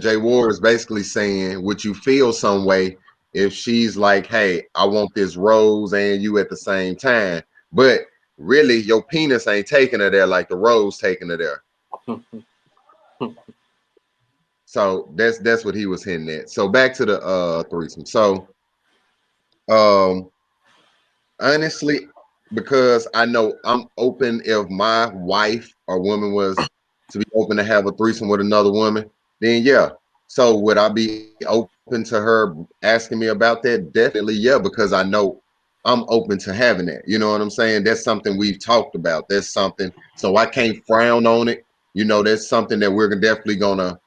Jay Ward is basically saying, would you feel some way if she's like, hey, I want this rose and you at the same time, but really your penis ain't taking her there like the rose taking her there. So that's what he was hinting at. So back to the threesome. So um honestly, because I know I'm open if my wife or woman was to be open to have a threesome with another woman, then yeah. So would I be open to her asking me about that? Definitely, yeah, because I know I'm open to having that. You know what I'm saying? That's something we've talked about. That's something, so I can't frown on it. You know, that's something that we're definitely gonna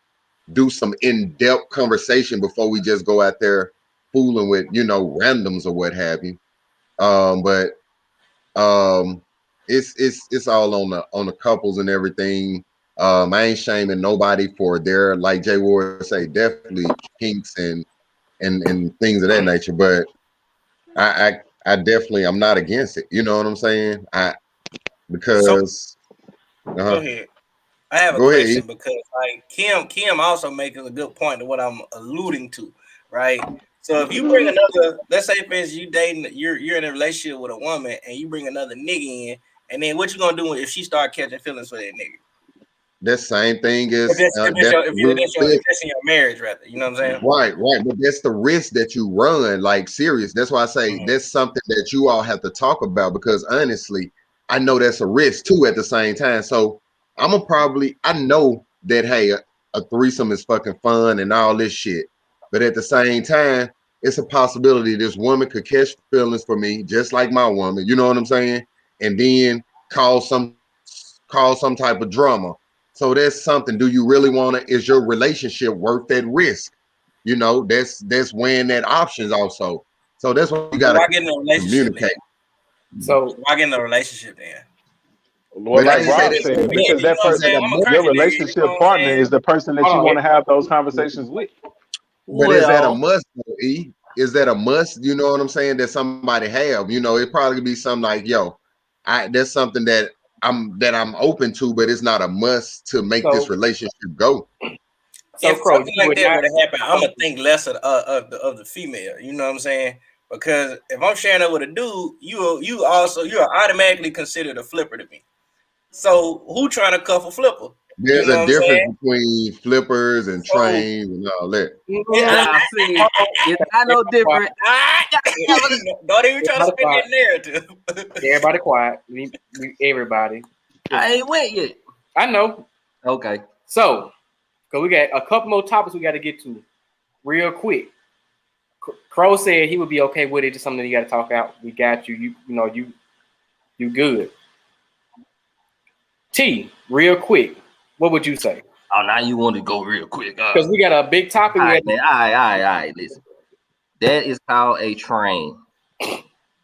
do some in-depth conversation before we just go out there fooling with, randoms or what have you. But it's all on the couples and everything. I ain't shaming nobody for their, like Jay Ward say, definitely kinks and things of that nature. But I definitely, I'm not against it. You know what I'm saying? So Because go ahead. I have a go ahead. question because like Kim also making a good point to what I'm alluding to, right? So if you bring another, let's say for instance you dating, you're in a relationship with a woman and you bring another nigga in, and then what you gonna do if she start catching feelings for that nigga? That same thing If is that's if that's that's your, if that's in your marriage, rather, you know what I'm saying? right. But that's the risk that you run, like serious. That's why I say Mhm. that's something that you all have to talk about because honestly, I know that's a risk too at the same time. So I know that hey, a threesome is fucking fun and all this shit. But at the same time, it's a possibility this woman could catch feelings for me, just like my woman, you know what I'm saying? And then cause some type of drama. So that's something. Do you really want to? Is your relationship worth that risk? That's weighing that options also. So that's what you So gotta why get in a relationship communicate. then? So, Why get in a relationship then? Well, But I like ain't say Rob that. said, Yeah, because you know that what I'm person, saying? I'm a your country nigga, you know relationship what I'm partner saying? is the person that hold you on. want to have those conversations with. But is that a Well, must? E? Is that a must? You know what I'm saying? That somebody have. It probably be something like, yo, that's something that I'm open to, but it's not a must to make this So, relationship go. so If Crow, something you like would that not. would have happened, I'm gonna think less of the female. You know what I'm saying? Because if I'm sharing it with a dude, you're automatically considered a flipper to me. So who trying to cuff a flipper? You There's know a what I'm difference saying? between flippers and So trains and all that. it, nah, see, it's not no different. don't even try to Everybody spin quiet. that narrative. Everybody quiet. Everybody. I ain't went yet. I know. Okay. So, because we got a couple more topics we got to get to real quick. Crow said he would be okay with it. Just something you got to talk out. We got you. You good. T, real quick. What would you say? Oh, now you want to go real quick. Because we got a big topic. All right, man. All right. Listen, that is called a train.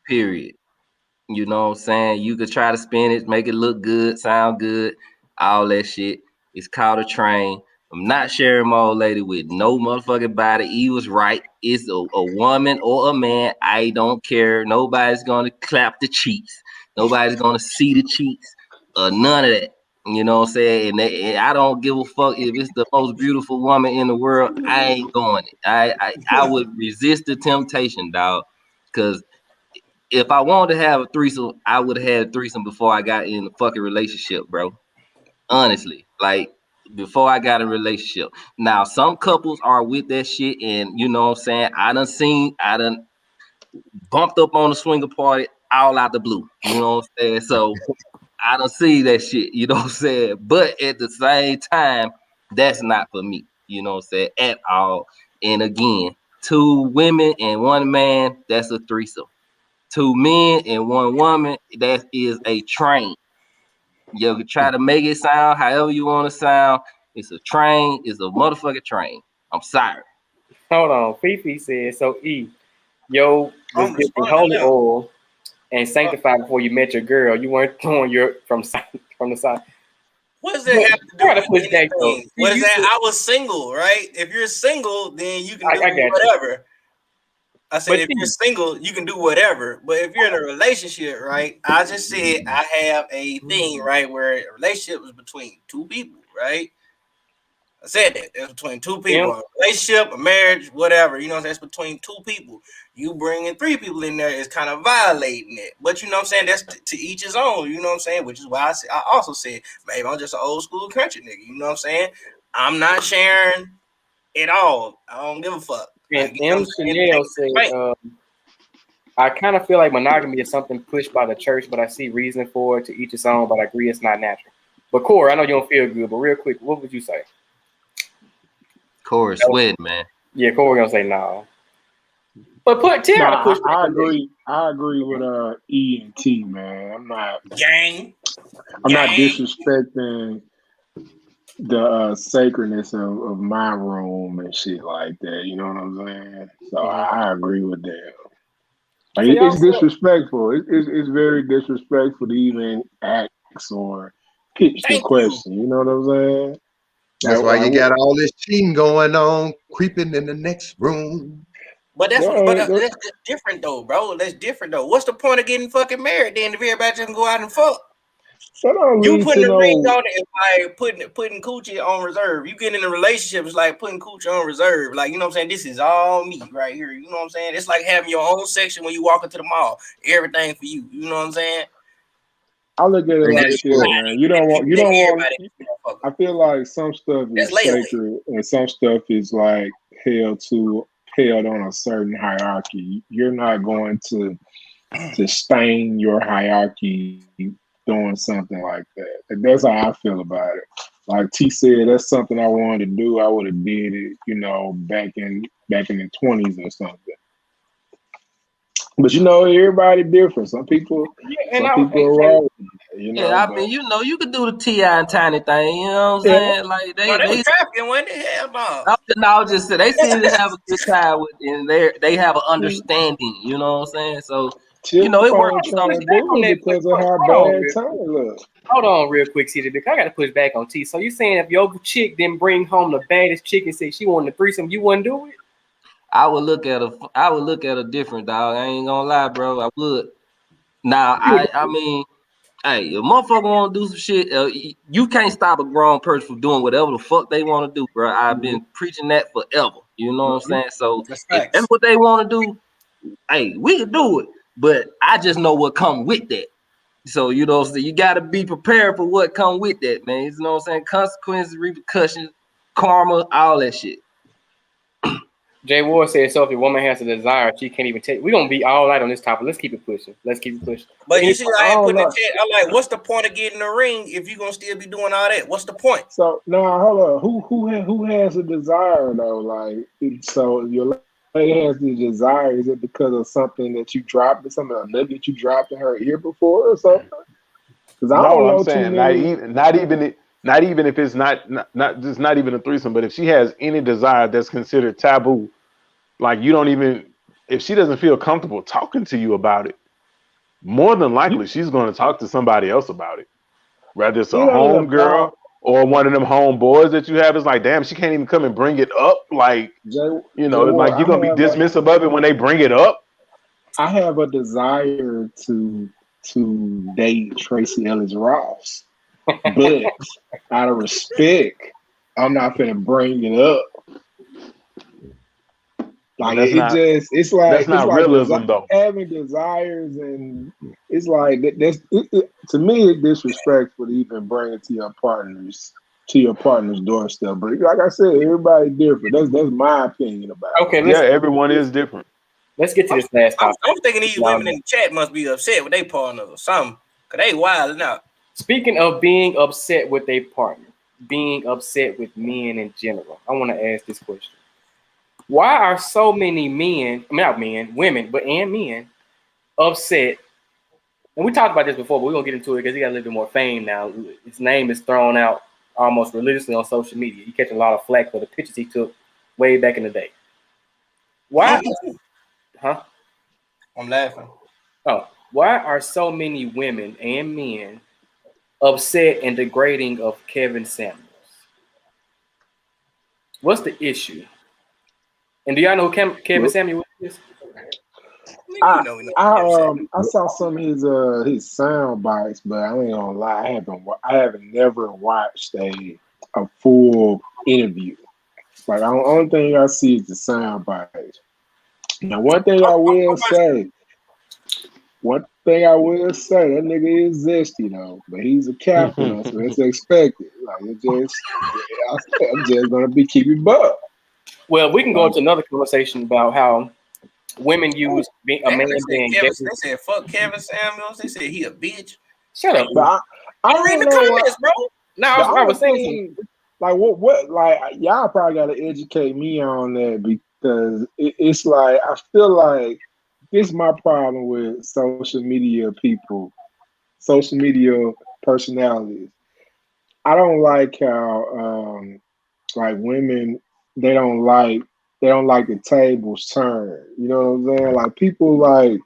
Period. You know what I'm saying? You could try to spin it, make it look good, sound good, all that shit. It's called a train. I'm not sharing my old lady with no motherfucking body. He was right. It's a woman or a man. I don't care. Nobody's gonna clap the cheeks. Nobody's gonna see the cheeks. None of that. You know what I'm saying? And I don't give a fuck if it's the most beautiful woman in the world. I ain't going it. I would resist the temptation, dog. Cause if I wanted to have a threesome, I would have had a threesome before I got in a fucking relationship, bro. Honestly, like before I got a relationship. Now, some couples are with that shit, and you know what I'm saying? I done bumped up on the swinger party all out the blue. You know what I'm saying? So I don't see that shit, you know what I'm saying? But at the same time, that's not for me, you know what I'm saying, at all. And again, 2 women and 1 man, that's a threesome. 2 men and 1 woman, that is a train. You can try to make it sound however you want to sound. It's a train, it's a motherfucking train. I'm sorry. Hold on. Fifi said, so E, yo was I'm dipping responding holy now. oil and sanctified before you met your girl. You weren't throwing your from the side. What does that have to do I gotta with push back though. anything? What is that? I was single, right? If you're single, then you can do I got you. whatever. I said, But if you're single, you can do whatever. But if you're in a relationship, right? I just said I have a thing, right, where a relationship is between 2 people, right? I said that it's between 2 people. Yeah. A relationship, a marriage, whatever. You know, that's between 2 people. You bringing 3 people in there is kind of violating it. But you know what I'm saying? That's to each his own. You know what I'm saying? Which is why I also said maybe I'm just an old school country nigga. You know what I'm saying? I'm not sharing at all. I don't give a fuck. And Like, you know M. Chanel said, I kind of feel like monogamy is something pushed by the church, but I see reason for it, to each his own, but I agree it's not natural. But Corey, I know you don't feel good, but real quick, what would you say? Corey sweating, man. Yeah, Corey gonna say no. But I agree. I agree with E and T, man. I'm not disrespecting the sacredness of my room and shit like that. You know what I'm saying? So I agree with that. Like, it's disrespectful. It's very disrespectful to even ask or pitch the question. You know what I'm saying? That's why you got all this cheating going on, creeping in the next room. But that's different though, bro. That's different though. What's the point of getting fucking married then if everybody just can go out and fuck? You putting the ring on it is like putting coochie on reserve. You get in a relationship, it's like putting coochie on reserve. Like, you know what I'm saying? This is all me right here. You know what I'm saying? It's like having your own section when you walk into the mall. Everything for you. You know what I'm saying? I look at it like this, man. You don't want. I feel like some stuff is sacred and some stuff is like held on a certain hierarchy. You're not going to stain your hierarchy doing something like that. And that's how I feel about it. Like T said, that's something I wanted to do. I would have did it, you know, back in the 20s or something. But you know, everybody different. Some people are wrong. You know, I mean, you know, you could do the T.I. and Tiny thing. You know what I'm saying? Like they trafficking when the hell no, just they seem to have a good time with, and they have an understanding. You know what I'm saying? So you know, it works. Because of how bad Tiny looks. Hold on, real quick, CJ. I got to push back on T. So you saying if your chick didn't bring home the baddest chick and said she wanted a threesome, you wouldn't do it? I would look at a different dog. I ain't gonna lie, bro. I would. Now, I mean, hey, if a motherfucker want to do some shit, you can't stop a grown person from doing whatever the fuck they want to do, bro. I've been preaching that forever. You know what I'm saying? So if that's what they want to do, hey, we can do it. But I just know what come with that. So you know, so you got to be prepared for what come with that, man. You know what I'm saying? Consequences, repercussions, karma, all that shit. Jay Ward said, so if a woman has a desire, she can't even take. We're going to be all night on this topic. Let's keep it pushing. But you see, I ain't putting the chat. I'm like, what's the point of getting the ring if you're going to still be doing all that? What's the point? So, now, hold on. Who has a desire, though? Like, so your lady has the desire. Is it because of something that you dropped, a nugget you dropped in her ear before or something? Because I don't know I'm saying not even if it's not even a threesome, but if she has any desire that's considered taboo, like you don't even, if she doesn't feel comfortable talking to you about it, more than likely she's going to talk to somebody else about it. Whether it's a home girl or one of them home boys that you have, it's like, damn, she can't even come and bring it up. Like, you know, like you're going to be dismissive of it when they bring it up. I have a desire to date Tracy Ellis Ross. But out of respect, I'm not finna bring it up. Like that's not it's like that's not realism though. having desires, and it's like to me it's disrespectful to even bring it to your partner's doorstep. But like I said, everybody's different. That's my opinion about it. Okay, Yeah, everyone is different. let's get to this last topic. I'm thinking these women in the chat must be upset with their partner or something, cause they wilding out. Speaking of being upset with a partner, being upset with men in general, I want to ask this question. Why are so many men, not men, women, but and men, upset? And we talked about this before, but we're going to get into it because he got a little bit more fame now. His name is thrown out almost religiously on social media. He catching a lot of flack for the pictures he took way back in the day. Why? Huh? I'm laughing. Oh, why are so many women and men upset and degrading of Kevin Samuels? What's the issue? And do y'all know who Kevin Samuels is? I saw some of his sound bites, but I ain't gonna lie, I haven't never watched a full interview. Like, the only thing I see is the sound bites. Now, one thing I will say, that nigga is zesty though, but he's a captain, so it's expected. Like, I'm just gonna be keeping buck. Well, we can go into another conversation about how women use a man being gay. They said fuck Kevin Samuels. They said he a bitch. Shut up. But I read the don't know comments, bro. No, I was saying like what like y'all probably got to educate me on that, because it's like I feel like this is my problem with social media people, social media personalities. I don't like how like women they don't like the tables turn. You know what I'm saying? Like people like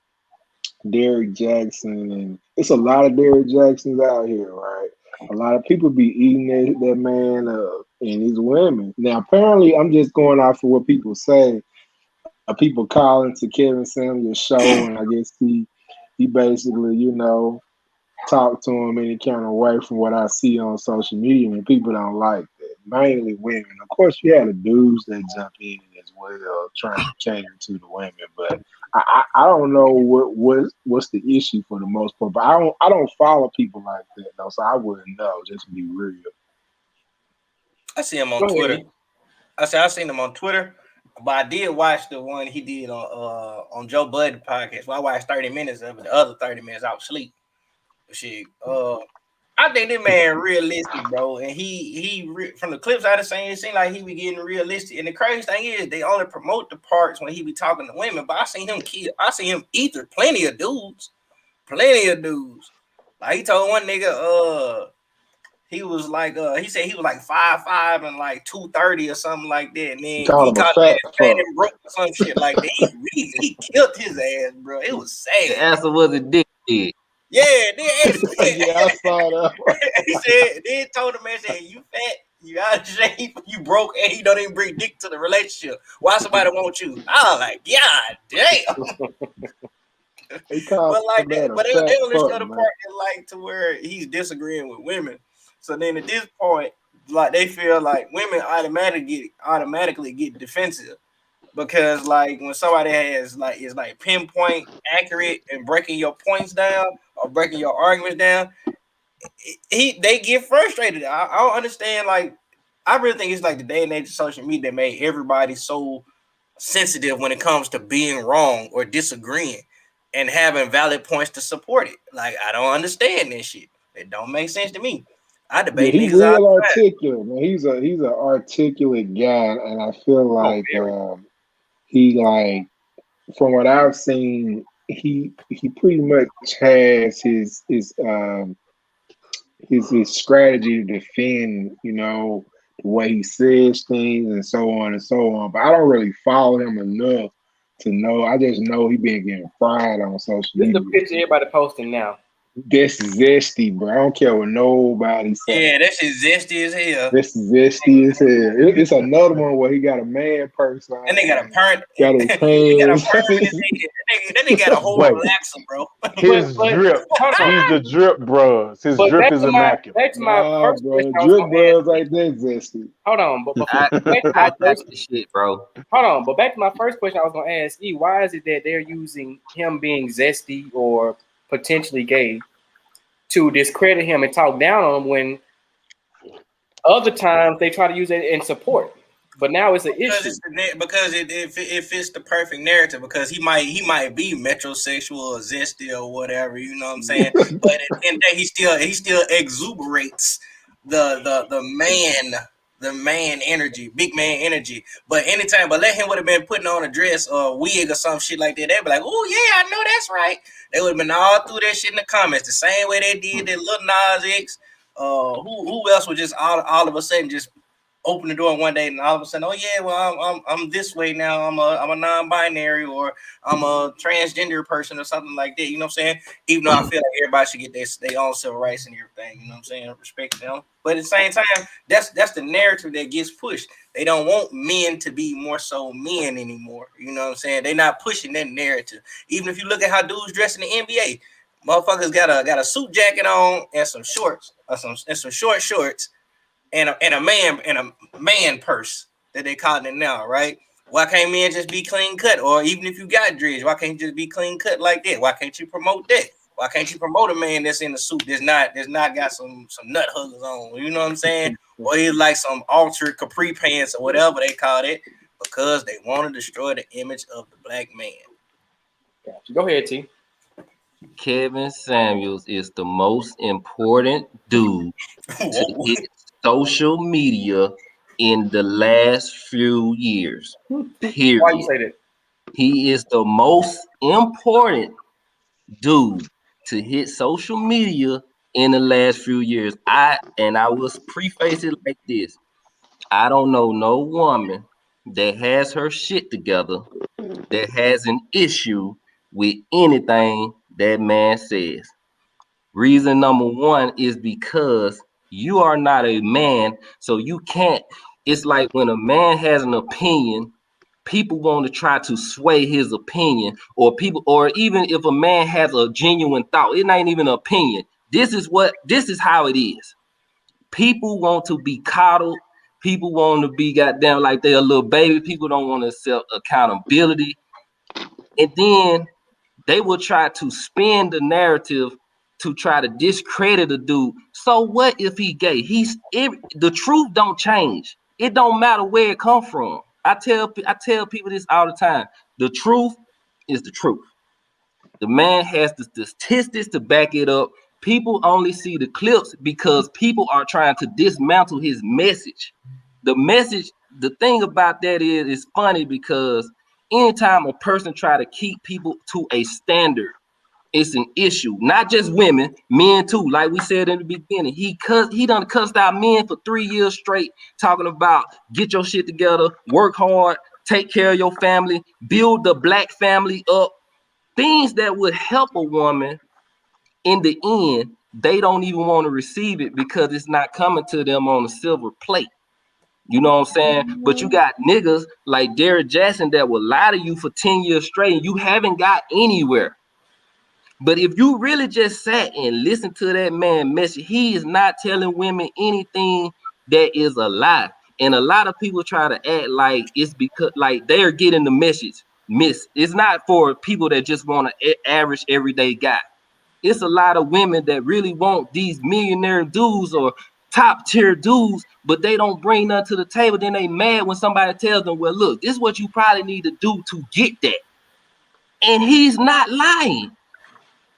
Derrick Jackson, and it's a lot of Derrick Jacksons out here, right? A lot of people be eating that man up, and these women. Now, apparently, I'm just going off of what people say. People calling to Kevin Samuels' show, and I guess he basically, talk to him any kind of way from what I see on social media, and people don't like that. Mainly women. Of course, you have the dudes that jump in as well, trying to cater to the women, but I don't know what's the issue for the most part. But I don't follow people like that though, so I wouldn't know. Just to be real. I see him on Twitter. I seen him on Twitter, but I did watch the one he did on Joe Budden podcast. Well, I watched 30 minutes of it. The other 30 minutes I was asleep. Shit. I think this man realistic, bro. And he from the clips I was saying, it seemed like he be getting realistic. And the crazy thing is, they only promote the parts when he be talking to women. But I seen him kill. I seen him ether plenty of dudes. Like he told one nigga, he was like, he said he was like 5'5" and like 230 or something like that. And then he called him fat and broke or some shit like that. He killed his ass, bro. It was sad. The answer was a dick. Yeah, I saw that. He said, then told the man, said, you fat, you out of shape, you broke, and you don't even bring dick to the relationship. Why somebody want you? I was like, God damn. But they only show the part that, like, to where he's disagreeing with women. So then at this point, like, they feel like women automatically get defensive. Because like when somebody is like pinpoint accurate and breaking your points down or breaking your arguments down, they get frustrated. I don't understand. Like, I really think it's like the day and age of social media that made everybody so sensitive when it comes to being wrong or disagreeing and having valid points to support it. Like, I don't understand this shit. It don't make sense to me. I debate he's niggas real articulate, man. He's an articulate guy, and I feel like he, like, from what I've seen, he pretty much has his strategy to defend, the way he says things and so on and so on. But I don't really follow him enough to know. I just know he been getting fried on social media. This is the picture everybody posting now. That's zesty, bro. I don't care what nobody say. Yeah, that shit zesty as hell. That's zesty as hell. It's another one where he got a man purse on. And they got a parent. Got his He got a pants. perm in his head. That nigga got a whole Wait. relaxer, bro. His But- drip. hold on. He's the drip bros. His But drip is immaculate. back to my Nah, first bro. question. I was Drip gonna bros ask. ain't that zesty. Hold on, but before, I, back to I my got first, this shit, bro. hold on, but back to my first question, I was gonna ask E, why is it that they're using him being zesty or potentially gay to discredit him and talk down on him when other times they try to use it in support? But now it's an issue. Because it fits the perfect narrative. Because he might be metrosexual or zesty or whatever, you know what I'm saying. But at the end of the day, he still exuberates the man energy, big man energy. But let him would have been putting on a dress or a wig or some shit like that. They'd be like, oh yeah, I know that's right. They would have been all through that shit in the comments the same way they did that Lil Nas X. Who else would just all of a sudden just open the door one day and all of a sudden, oh yeah, well I'm this way now. I'm a non-binary or I'm a transgender person or something like that. You know what I'm saying? Even though I feel like everybody should get their own civil rights and everything. You know what I'm saying? Respect them. But at the same time, that's the narrative that gets pushed. They don't want men to be more so men anymore. You know what I'm saying? They're not pushing that narrative. Even if you look at how dudes dress in the NBA, motherfuckers got a suit jacket on and some shorts or some short shorts. And a man purse that they calling it now, right? Why can't men just be clean cut? Or even if you got dreads, why can't you just be clean cut like that? Why can't you promote that? Why can't you promote a man that's in a suit that's not got some nut huggers on? You know what I'm saying? Or he's like some altered capri pants or whatever they call it, because they want to destroy the image of the black man. Gotcha. Go ahead, T. Kevin Samuels is the most important dude to hit social media in the last few years. Period. Why you say that? He is the most important dude to hit social media in the last few years. I will preface it like this. I don't know no woman that has her shit together that has an issue with anything that man says. Reason number one is because you are not a man, so you can't. It's like when a man has an opinion, people want to try to sway his opinion, or even if a man has a genuine thought, it ain't even an opinion. This is how it is. People want to be coddled. People want to be goddamn like they're a little baby. People don't want to accept accountability. And then they will try to spin the narrative to try to discredit a dude. So what if he gay? The truth don't change. It don't matter where it come from. I tell people this all the time. The truth is the truth. The man has the statistics to back it up. People only see the clips because people are trying to dismantle his message. The thing about that is, it's funny because anytime a person try to keep people to a standard, it's an issue. Not just women, men too. Like we said in the beginning, he done cussed out men for 3 years straight, talking about get your shit together, work hard, take care of your family, build the black family up. Things that would help a woman. In the end, they don't even want to receive it because it's not coming to them on a silver plate. You know what I'm saying? But you got niggas like Derrick Jackson that will lie to you for 10 years straight and you haven't got anywhere. But if you really just sat and listened to that man message, he is not telling women anything that is a lie. And a lot of people try to act like it's because like they're getting the message missed. It's not for people that just want an average everyday guy. It's a lot of women that really want these millionaire dudes or top tier dudes, but they don't bring nothing to the table. Then they mad when somebody tells them, well, look, this is what you probably need to do to get that. And he's not lying.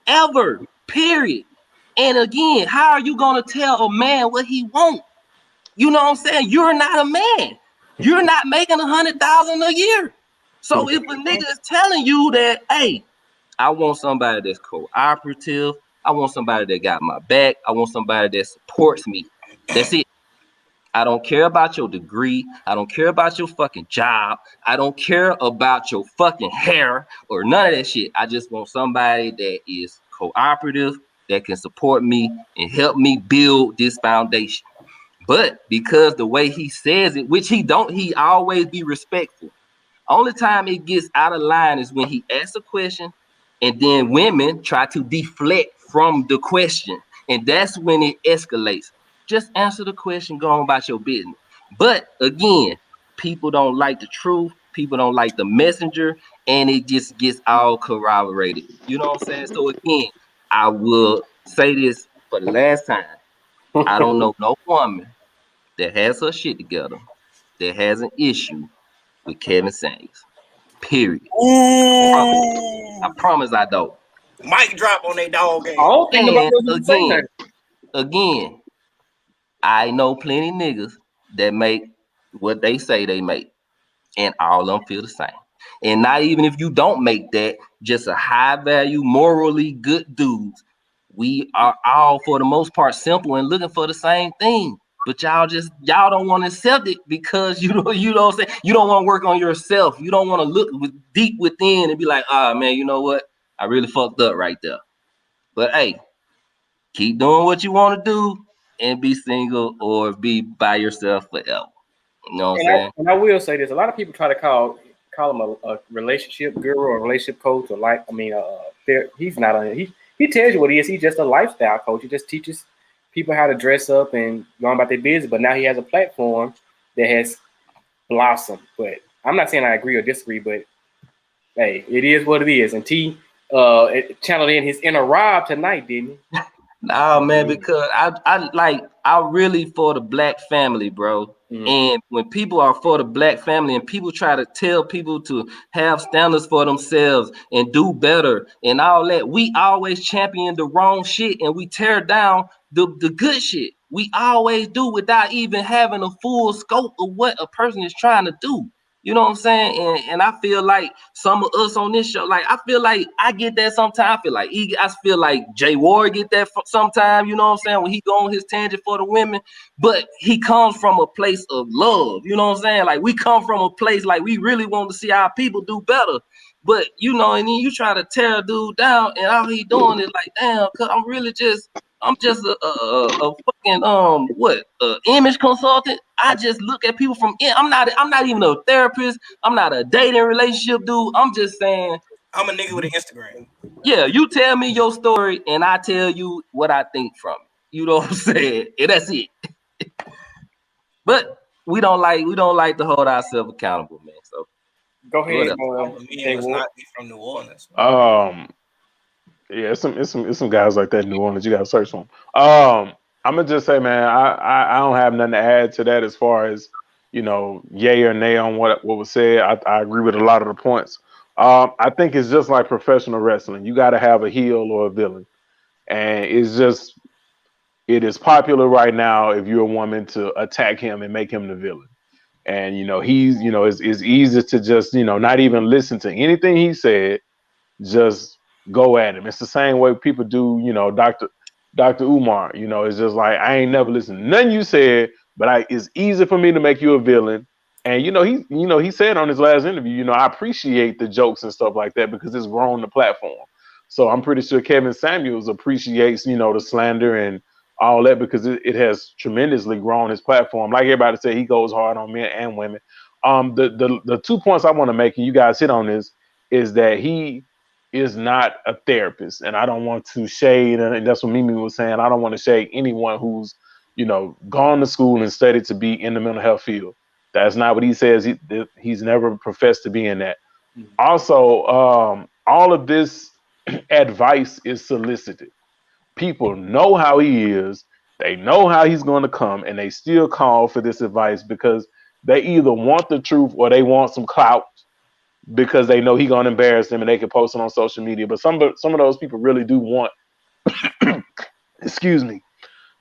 Ever, period. And again, how are you gonna tell a man what he wants? You know what I'm saying? You're not a man. You're not making $100,000 a year. So if a nigga is telling you that, hey, I want somebody that's cooperative, I want somebody that got my back, I want somebody that supports me. That's it. I don't care about your degree. I don't care about your fucking job. I don't care about your fucking hair or none of that shit. I just want somebody that is cooperative, that can support me and help me build this foundation. But because the way he says it, which he always be respectful. Only time it gets out of line is when he asks a question and then women try to deflect from the question. And that's when it escalates. Just answer the question, go on about your business. But again, people don't like the truth. People don't like the messenger. And it just gets all corroborated. You know what I'm saying? So again, I will say this for the last time. I don't know no woman that has her shit together that has an issue with Kevin Samuels. Period. I promise I don't. Mic drop on their dog game. I don't think nobody else say that. Again, I know plenty niggas that make what they say they make, and all of them feel the same. And not even if you don't make that, just a high value, morally good dudes. We are all, for the most part, simple and looking for the same thing. But y'all don't want to accept it because you know what I'm saying? You don't want to work on yourself. You don't want to look deep within and be like, man, you know what? I really fucked up right there. But hey, keep doing what you want to do and be single or be by yourself forever. You know what I'm saying? And I will say this: a lot of people try to call him a relationship guru or a relationship coach, or he's not on. He tells you what he is. He's just a lifestyle coach. He just teaches people how to dress up and go about their business. But now he has a platform that has blossomed. But I'm not saying I agree or disagree, but hey, it is what it is. And T channeled in his inner Rob tonight, didn't he? Nah, man, because I really for the black family, bro. Mm-hmm. And when people are for the black family and people try to tell people to have standards for themselves and do better and all that, we always champion the wrong shit and we tear down the good shit. We always do without even having a full scope of what a person is trying to do. You know what I'm saying? And I feel like some of us on this show, like I feel like I get that sometimes. I feel like Jay Ward get that sometimes, you know what I'm saying, when he go on his tangent for the women. But he comes from a place of love, you know what I'm saying? Like we come from a place like we really want to see our people do better. But you know, and then you try to tear a dude down and all he doing is like, damn, cause I'm just a fucking image consultant. I just look at people from I'm not even a therapist. I'm not a dating relationship dude. I'm just saying I'm a nigga with an Instagram. Yeah, you tell me your story and I tell you what I think from it. You know what I'm saying? And that's it. But we don't like to hold ourselves accountable, man. So go ahead. Not be from New Orleans. Yeah, it's some guys like that in New Orleans. You gotta search for them. I'm gonna just say, man, I don't have nothing to add to that as far as, you know, yay or nay on what was said. I agree with a lot of the points. I think it's just like professional wrestling. You got to have a heel or a villain, and it is popular right now if you're a woman to attack him and make him the villain. And you know it's easy to just not even listen to anything he said, just go at him. It's the same way people do, Dr. Umar. It's just like I ain't never listened to nothing you said, but it's easy for me to make you a villain. And he said on his last interview, I appreciate the jokes and stuff like that because it's grown the platform. So I'm pretty sure Kevin Samuels appreciates, the slander and all that because it has tremendously grown his platform. Like everybody said, he goes hard on men and women. The 2 points I want to make, and you guys hit on this, is that he is not a therapist, and I don't want to shade, and that's what Mimi was saying. I don't want to shade anyone who's, gone to school and studied to be in the mental health field. That's not what he says. He's never professed to be in that. Mm-hmm. Also, all of this advice is solicited. People know how he is. They know how he's going to come, and they still call for this advice because they either want the truth or they want some clout because they know he's going to embarrass them and they can post it on social media. But some of those people really do want, excuse me,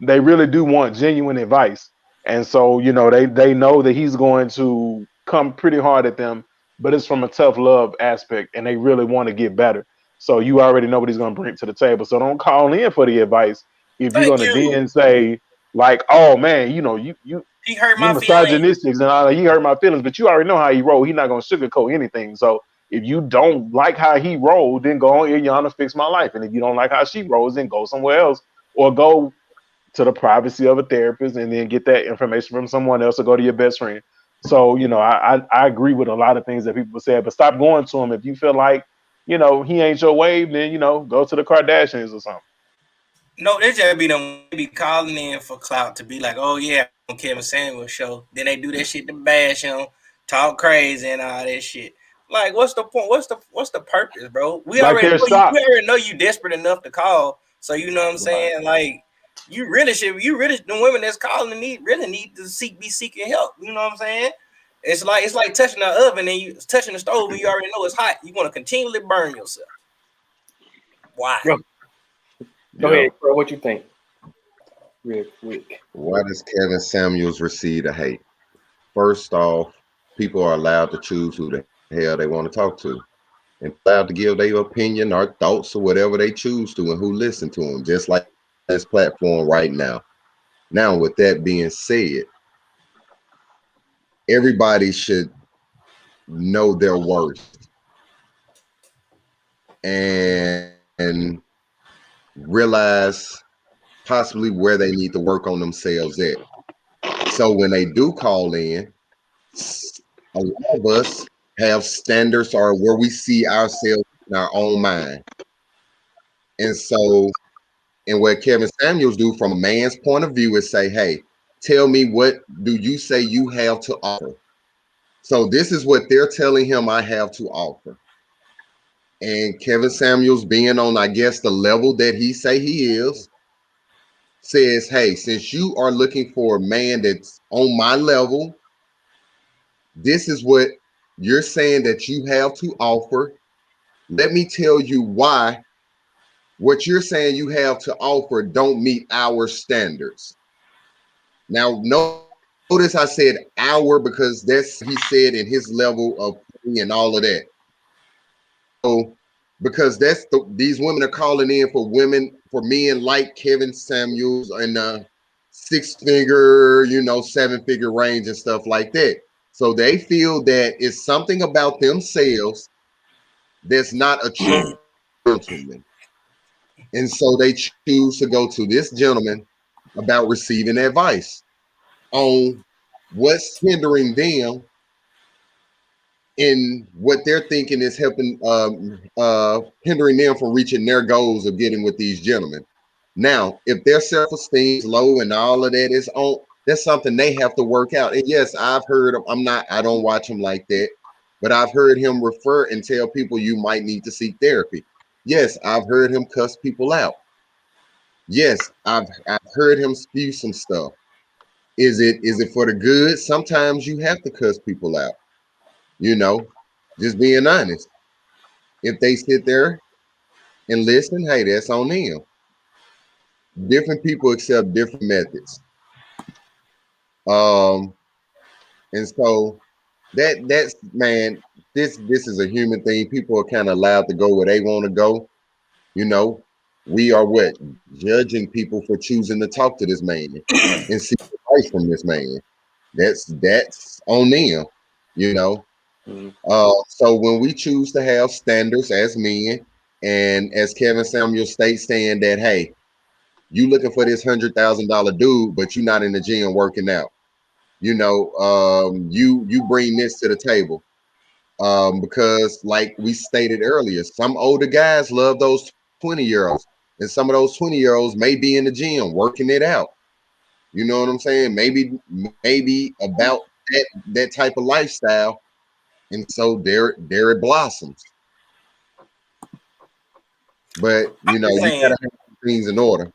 they really do want genuine advice. And so, they know that he's going to come pretty hard at them, but it's from a tough love aspect and they really want to get better. So you already know what he's going to bring to the table. So don't call in for the advice if you're going to then say like, oh man, he hurt my misogynistic and all that. He hurt my feelings, but you already know how he roll. He's not going to sugarcoat anything. So If you don't like how he rolled, then go on Iryana Fix My Life. And if you don't like how she rolls, then go somewhere else or go to the privacy of a therapist and then get that information from someone else or go to your best friend. So, I agree with a lot of things that people said, but stop going to him. If you feel like, he ain't your wave, then, go to the Kardashians or something. No, they just be calling in for clout to be like, oh yeah, on Kevin Samuels show. Then they do that shit to bash him, talk crazy and all that shit. Like, what's the point? What's the purpose, bro? We Like already they're know shocked. we already know you desperate enough to call. So you know what I'm saying? Like, the women that's calling really need to be seeking help. You know what I'm saying? It's like touching the oven and you touching the stove and you already know it's hot. You want to continually burn yourself. Why? Go ahead, bro. What you think? Real quick. Why does Kevin Samuels receive the hate? First off, people are allowed to choose who the hell they want to talk to, and allowed to give their opinion or thoughts or whatever they choose to, and who listen to them, just like this platform right now. Now, with that being said, everybody should know their worth and realize possibly where they need to work on themselves at. So when they do call in, a lot of us have standards or where we see ourselves in our own mind. And so, and what Kevin Samuels do from a man's point of view is say, hey, tell me, what do you say you have to offer? So this is what they're telling him I have to offer. And Kevin Samuels, being on, I guess, the level that he say he is, says, hey, since you are looking for a man that's on my level, this is what you're saying that you have to offer. Let me tell you why what you're saying you have to offer don't meet our standards. Now, notice I said our, because that's he said in his level of and all of that. So because these women are calling in for men like Kevin Samuels and six-figure, 7-figure range and stuff like that. So they feel that it's something about themselves that's not a true gentleman. And so they choose to go to this gentleman about receiving advice on what's hindering them in what they're thinking is helping hindering them from reaching their goals of getting with these gentlemen. Now, if their self-esteem is low and all of that is on, that's something they have to work out. And yes, I've heard of, I don't watch him like that, but I've heard him refer and tell people you might need to seek therapy. Yes, I've heard him cuss people out. Yes, I've heard him spew some stuff. Is it for the good? Sometimes you have to cuss people out. Just being honest. If they sit there and listen, hey, that's on them. Different people accept different methods. And so that's man, this is a human thing. People are kind of allowed to go where they want to go. We are judging people for choosing to talk to this man and seek advice from this man. That's on them. So when we choose to have standards as men, and as Kevin Samuels states, saying that, hey, you looking for this $100,000 dude, but you're not in the gym working out. You bring this to the table. Because like we stated earlier, some older guys love those 20-year-olds, and some of those 20-year-olds may be in the gym working it out. You know what I'm saying? Maybe about that type of lifestyle. And so there it blossoms. But you gotta have things in order.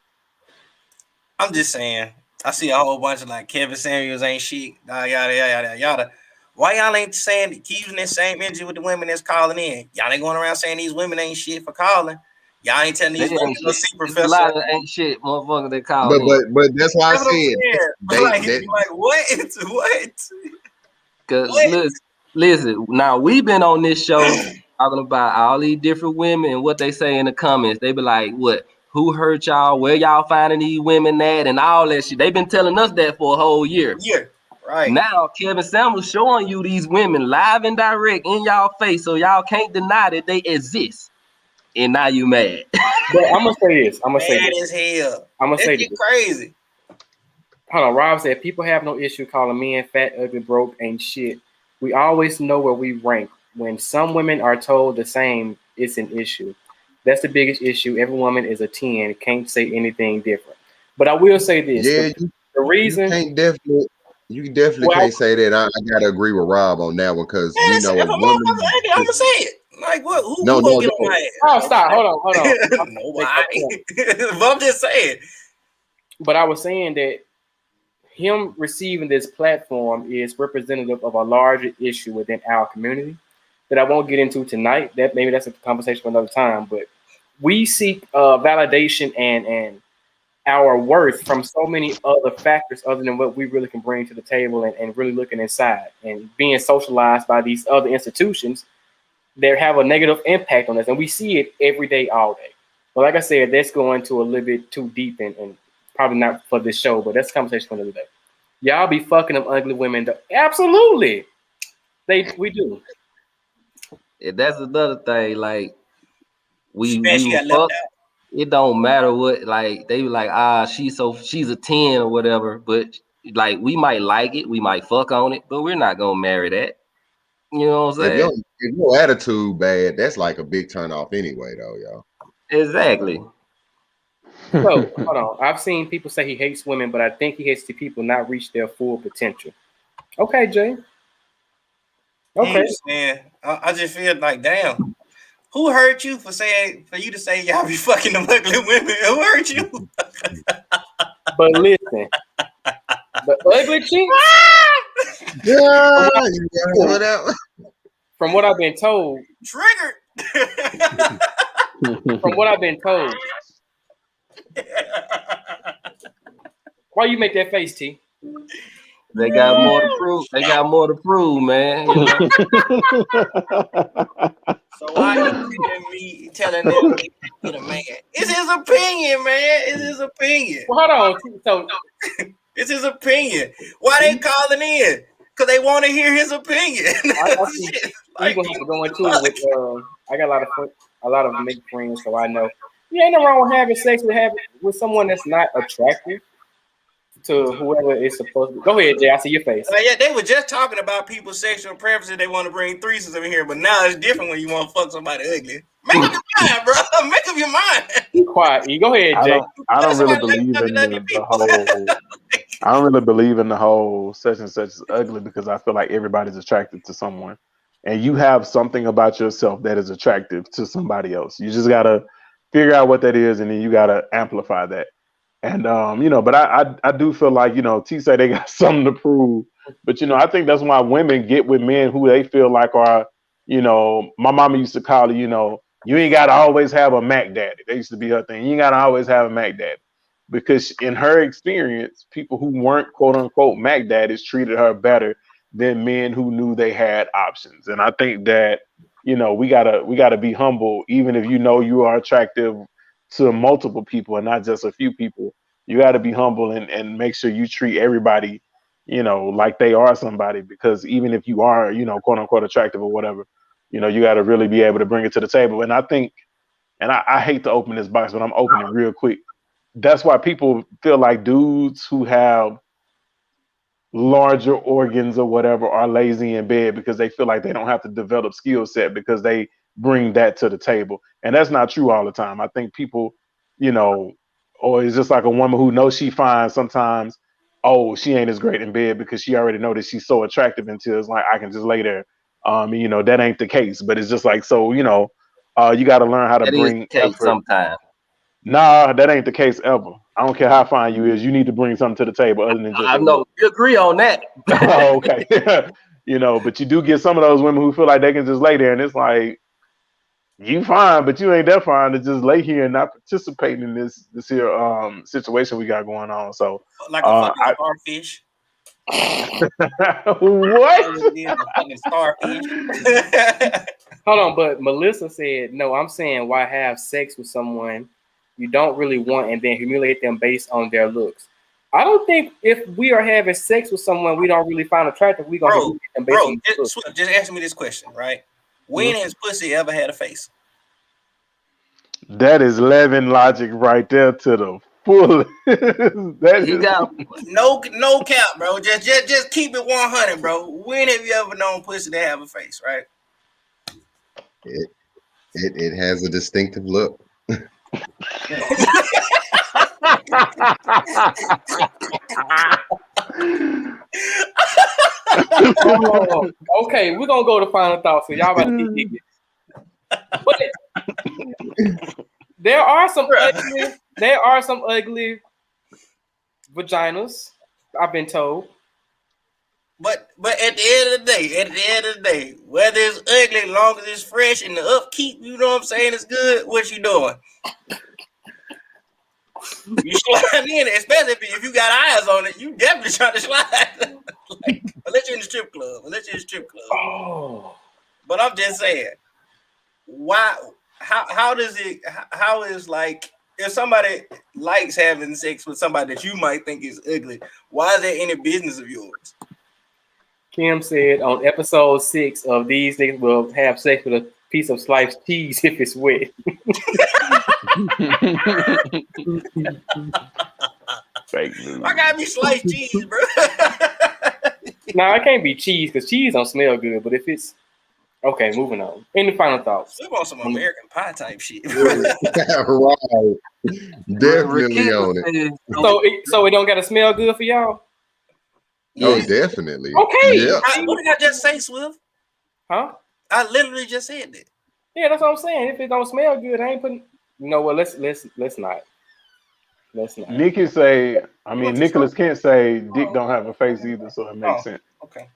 I'm just saying, I see a whole bunch of like Kevin Samuels ain't shit, yada yada yada yada. Why y'all ain't saying, keep using that same energy with the women that's calling in? Y'all ain't going around saying these women ain't shit for calling. Y'all ain't telling these women no see professor. A lot of ain't shit, motherfucker. They call in. But that's why I said like what? What? Because listen, now we've been on this show talking about all these different women and what they say in the comments. They be like, what? Who hurt y'all? Where y'all finding these women at? And all that shit. They've been telling us that for a whole year. Yeah. Right. Now Kevin Samuels showing you these women live and direct in y'all face, so y'all can't deny that they exist. And now you mad. But I'm gonna say this. I'm gonna say Mad this. as hell. I'm gonna say That's this. crazy. Hold on, Rob said people have no issue calling men fat, ugly, broke, ain't shit. We always know where we rank. When some women are told the same, it's an issue. That's the biggest issue. Every woman is a 10. Can't say anything different. But I will say this. Yeah, The you reason definitely well, can't say that. I gotta agree with Rob on that one because Man, we if a know a woman. motherfucker ugly, I'ma say it. Like what? Who No, gonna no, get on no. my oh ass? stop, hold on. Nobody. But I'm just saying. But I was saying that him receiving this platform is representative of a larger issue within our community that I won't get into tonight. That maybe that's a conversation for another time. But we seek validation and our worth from so many other factors other than what we really can bring to the table and really looking inside and being socialized by these other institutions that have a negative impact on us. And we see it every day, all day. But like I said, that's going to a little bit too deep and probably not for this show, but that's a conversation for another day. Y'all be fucking them ugly women. Absolutely. We do. And that's another thing. Like we She will got left fuck. out. It don't matter what. Like they be like, she's a 10 or whatever. But like we might like it, we might fuck on it, but we're not gonna marry that. You know what I'm saying? If your attitude bad, that's like a big turn off anyway, though, y'all. Exactly. So hold on. I've seen people say he hates women, but I think he hates the people not reach their full potential. Okay, Jay. Okay. I just feel like, damn, who hurt you for you to say y'all be fucking them ugly women? Who hurt you? But listen, the ugly chicks, from what I've been told, Triggered. from what I've been told, why you make that face, T? They got more to prove. They got more to prove, man. You know? So why he telling them get a man? It's his opinion, man. It's his opinion. Well, hold on. So it's his opinion. Why they calling in? Because they want to hear his opinion. I see. You're gonna have to go into it with. I got a lot of male friends, so I know. You ain't no wrong with having sex with someone that's not attractive to whoever is supposed to. Go ahead, Jay. I see your face. Yeah, they were just talking about people's sexual preferences. They want to bring threesomes over here, but now it's different when you want to fuck somebody ugly. Make up your mind, bro. Make up your mind. Be quiet. You go ahead, Jay. I don't really believe in the whole. I don't really believe in the whole such and such is ugly because I feel like everybody's attracted to someone, and you have something about yourself that is attractive to somebody else. You just gotta figure out what that is, and then you gotta amplify that. And but I do feel like T say they got something to prove, but I think that's why women get with men who they feel like are, my mama used to call it, you ain't gotta always have a Mac daddy. That used to be her thing. You ain't gotta always have a Mac daddy. Because in her experience, people who weren't quote unquote Mac daddies treated her better than men who knew they had options. And I think that, we gotta be humble, even if you are attractive to multiple people and not just a few people. You got to be humble and make sure you treat everybody, like they are somebody, because even if you are, quote unquote attractive or whatever, you got to really be able to bring it to the table. And I think, and I hate to open this box, but I'm opening real quick. That's why people feel like dudes who have larger organs or whatever are lazy in bed because they feel like they don't have to develop skill set because they bring that to the table. And that's not true all the time. I think people, or it's just like a woman who knows she fine sometimes, oh, she ain't as great in bed because she already know that she's so attractive until it's like I can just lay there. That ain't the case. But it's just like, so, you got to learn how to That is bring the case effort. sometimes. Nah, that ain't the case ever. I don't care how fine you is. You need to bring something to the table other than just. I know we agree on that. Oh, okay. But you do get some of those women who feel like they can just lay there, and it's like, you fine, but you ain't that fine to just lay here and not participate in this here situation we got going on. So like a fucking starfish. What? A fucking starfish. Hold on, but Melissa said, no, I'm saying why have sex with someone you don't really want and then humiliate them based on their looks. I don't think if we are having sex with someone we don't really find attractive, we gonna Bro, just them based on the look. just answer me this question, right? When has pussy ever had a face? That is Levin logic right there to the fullest. That He is got No cap, bro. Just keep it 100, bro. When have you ever known pussy to have a face, right? It has a distinctive look. Oh, okay, we're gonna go to final thoughts. So y'all about to keep it. But there are some ugly vaginas, I've been told. But at the end of the day, whether it's ugly, as long as it's fresh and the upkeep, you know what I'm saying, it's good. What you doing? You slide in, especially if you got eyes on it. You definitely trying to slide. Like, unless you're in the strip club. Oh, But I'm just saying, why? How does it? How is like if somebody likes having sex with somebody that you might think is ugly? Why is that any business of yours? Kim said on episode 6 of these niggas will have sex with a piece of sliced cheese if it's wet. fake news. I gotta be sliced cheese, bro. Nah, it can't be cheese because cheese don't smell good. But if it's okay, moving on. Any final thoughts? We want some American Pie type shit. Right. Definitely on it. So it don't gotta smell good for y'all? Oh, definitely. Okay. Yeah. What did I just say, Swift? Huh? I literally just said that. Yeah, that's what I'm saying. If it don't smell good, I ain't putting. You know what? Let's not. Let's not. Nikki say, I mean, Nicholas can't say dick don't have a face either, so it makes sense. Okay.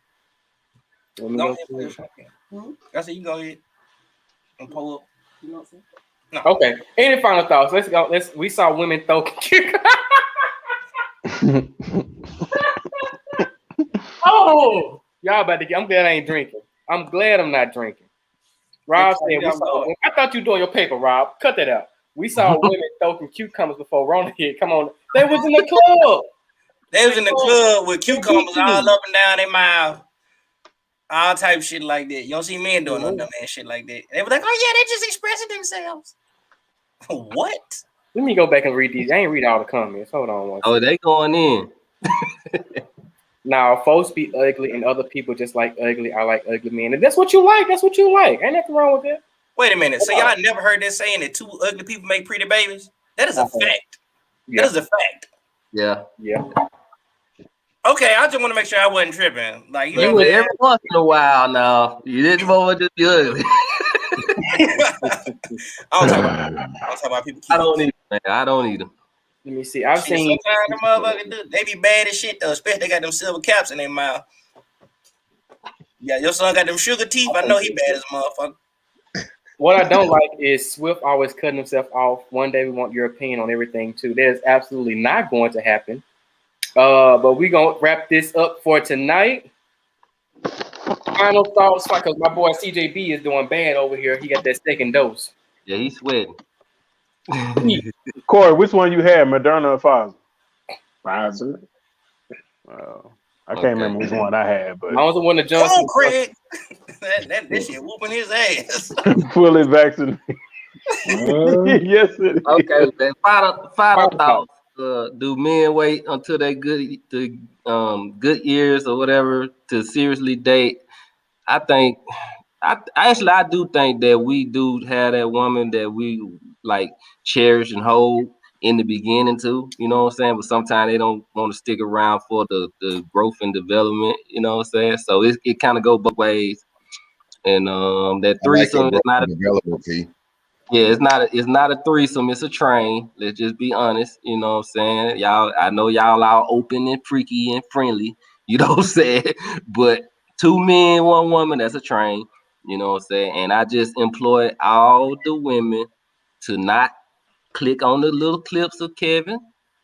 Let me Go go ahead, through it. I said you go ahead and pull up. No. Okay. Any final thoughts? Let's go. We saw women throw. Oh, y'all about to get. I'm glad I ain't drinking. I'm glad I'm not drinking. Rob said we saw. I thought you doing your paper, Rob. Cut that out. We saw women throwing cucumbers before Rona hit. Come on, they was in the club. They was in the club with cucumbers all up and down their mouth. All type of shit like that. You don't see men doing no dumb ass shit like that. They were like, oh yeah, they just expressing themselves. What? Let me go back and read these. I ain't read all the comments. Hold on one second. Oh, they going in. Now, folks be ugly and other people just like ugly. I like ugly men. And that's what you like. That's what you like. Ain't nothing wrong with that. Wait a minute. So y'all never heard that saying that two ugly people make pretty babies? That is a fact. Yeah. That is a fact. Yeah. Okay, I just want to make sure I wasn't tripping. Like you know, every once in a while now. You didn't want to be ugly. I don't talk about people. I don't either, man. I don't either. Let me see. I've seen. Sometimes the motherfuckers do. They be bad as shit though. Especially they got them silver caps in their mouth. Yeah, your son got them sugar teeth. I know he bad as a motherfucker. What I don't like is Swift always cutting himself off. One day we want your opinion on everything too. That is absolutely not going to happen. But we're gonna wrap this up for tonight. Final thoughts, because my boy CJB is doing bad over here. He got that second dose. Yeah, he's sweating. Corey, which one you had, Moderna or Pfizer? Pfizer. I can't remember which one I had, but I was the one that Johnson. Come on, Craig. that shit whooping his ass. fully vaccinated. Yes, it is. Okay, then final thoughts. Do men wait until they good years or whatever to seriously date? I think I do think that we do have that woman that we like cherish and hold in the beginning too, you know what I'm saying? But sometimes they don't want to stick around for the growth and development, you know what I'm saying? So it kind of go both ways. And that threesome is not a development fee. Yeah, it's not a threesome, it's a train. Let's just be honest, you know what I'm saying? Y'all, I know y'all are open and freaky and friendly, you know what I'm saying? But 2 men, 1 woman, that's a train, you know what I'm saying? And I just employ all the women to not click on the little clips of Kevin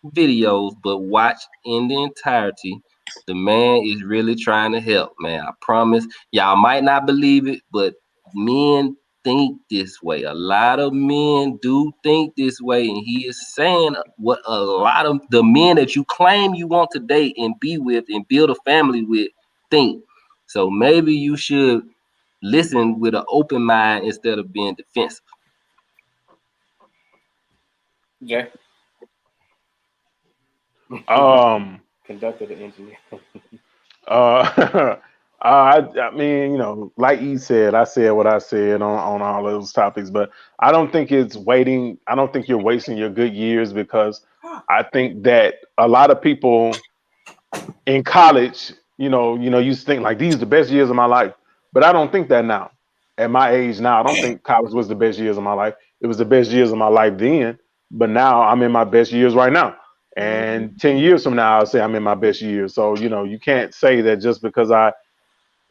videos, but watch in the entirety. The man is really trying to help, man. I promise. Y'all might not believe it, but men think this way. A lot of men do think this way, and he is saying what a lot of the men that you claim you want to date and be with and build a family with think. So maybe you should listen with an open mind instead of being defensive. Jay, conductor, the engineer. I mean, you know, like E said, I said what I said on all of those topics, but I don't think it's waiting. I don't think you're wasting your good years, because I think that a lot of people in college, you think like these are the best years of my life, but I don't think that now. At my age now, I don't think college was the best years of my life. It was the best years of my life then, but now I'm in my best years right now. And 10 years from now, I'll say I'm in my best years. So, you can't say that just because I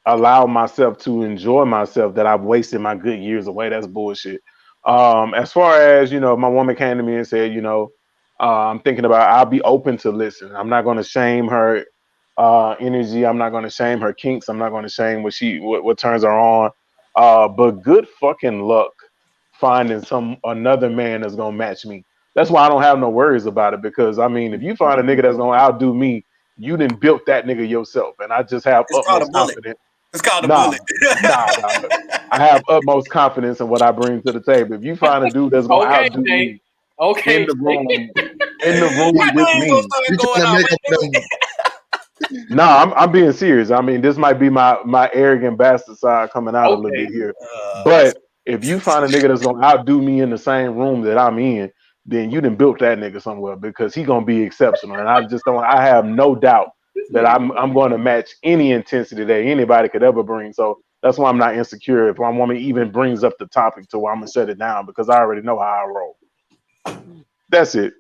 allow myself to enjoy myself that I've wasted my good years away. That's bullshit. As far as, my woman came to me and said, I'm thinking about, I'll be open to listen. I'm not going to shame her energy. I'm not going to shame her kinks. I'm not going to shame what turns her on. But good fucking luck finding another man that's going to match me. That's why I don't have no worries about it, because I mean, if you find a nigga that's going to outdo me, you done built that nigga yourself. And I just have utmost confidence. It's called a bullet. Nah. I have utmost confidence in what I bring to the table. If you find a dude that's going to outdo me in the room with me. You trying to make up them? No, I'm being serious. I mean, this might be my arrogant bastard side coming out a little bit here. But if you find a nigga that's going to outdo me in the same room that I'm in, then you done built that nigga somewhere, because he going to be exceptional. And I have no doubt that I'm going to match any intensity that anybody could ever bring. So that's why I'm not insecure if my woman even brings up the topic to where I'm going to shut it down, because I already know how I roll. That's it.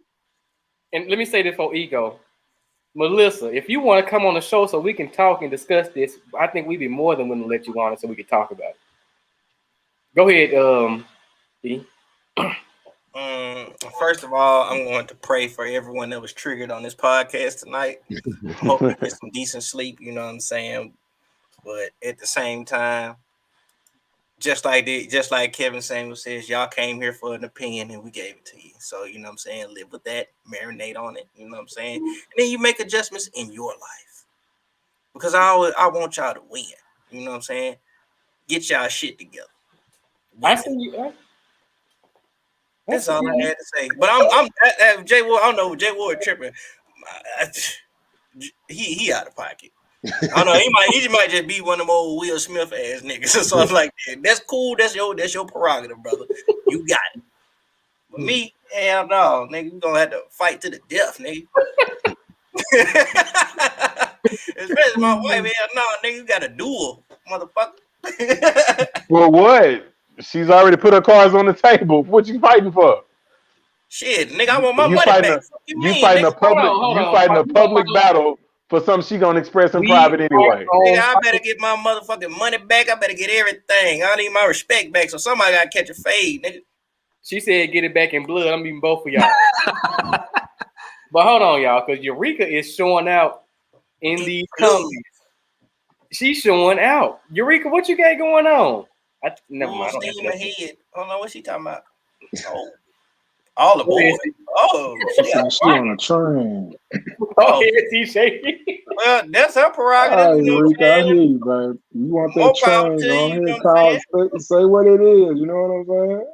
And let me say this for ego. Melissa, if you want to come on the show so we can talk and discuss this, I think we'd be more than willing to let you on it so we can talk about it. Go ahead, E. First of all, I'm going to pray for everyone that was triggered on this podcast tonight. Hope you get some decent sleep, you know what I'm saying? But at the same time, just like Kevin Samuel says, y'all came here for an opinion and we gave it to you. So, you know what I'm saying? Live with that, marinate on it, you know what I'm saying? And then you make adjustments in your life. Because I want y'all to win. You know what I'm saying? Get y'all shit together. I see you. That's all I had to say. But I'm Jay Ward. I don't know, Jay Ward tripping. He out of pocket. I don't know. He might just be one of them old Will Smith ass niggas. So I'm like, that's cool. That's your prerogative, brother. You got it. But me, hell no, nigga. We gonna have to fight to the death, nigga. Especially my wife. Hell no, nigga. You got a duel, motherfucker. Well, what? She's already put her cards on the table. What you fighting for? Shit, nigga, I want my money back. You fighting a public battle for something she gonna express in private anyway. Nigga, I better get my motherfucking money back. I better get everything. I need my respect back. So somebody gotta catch a fade, nigga. She said get it back in blood. I'm meeting both of y'all. But hold on, y'all, because Eureka is showing out in these comments. She's showing out. Eureka, what you got going on? Never mind. My head. I don't know what she talking about. Oh. All aboard. Oh, she on a train. Oh, TJ. Well, that's her prerogative. Eureka, I hear you, babe. You want that train? Go ahead, call, say what it is. You know what I'm saying?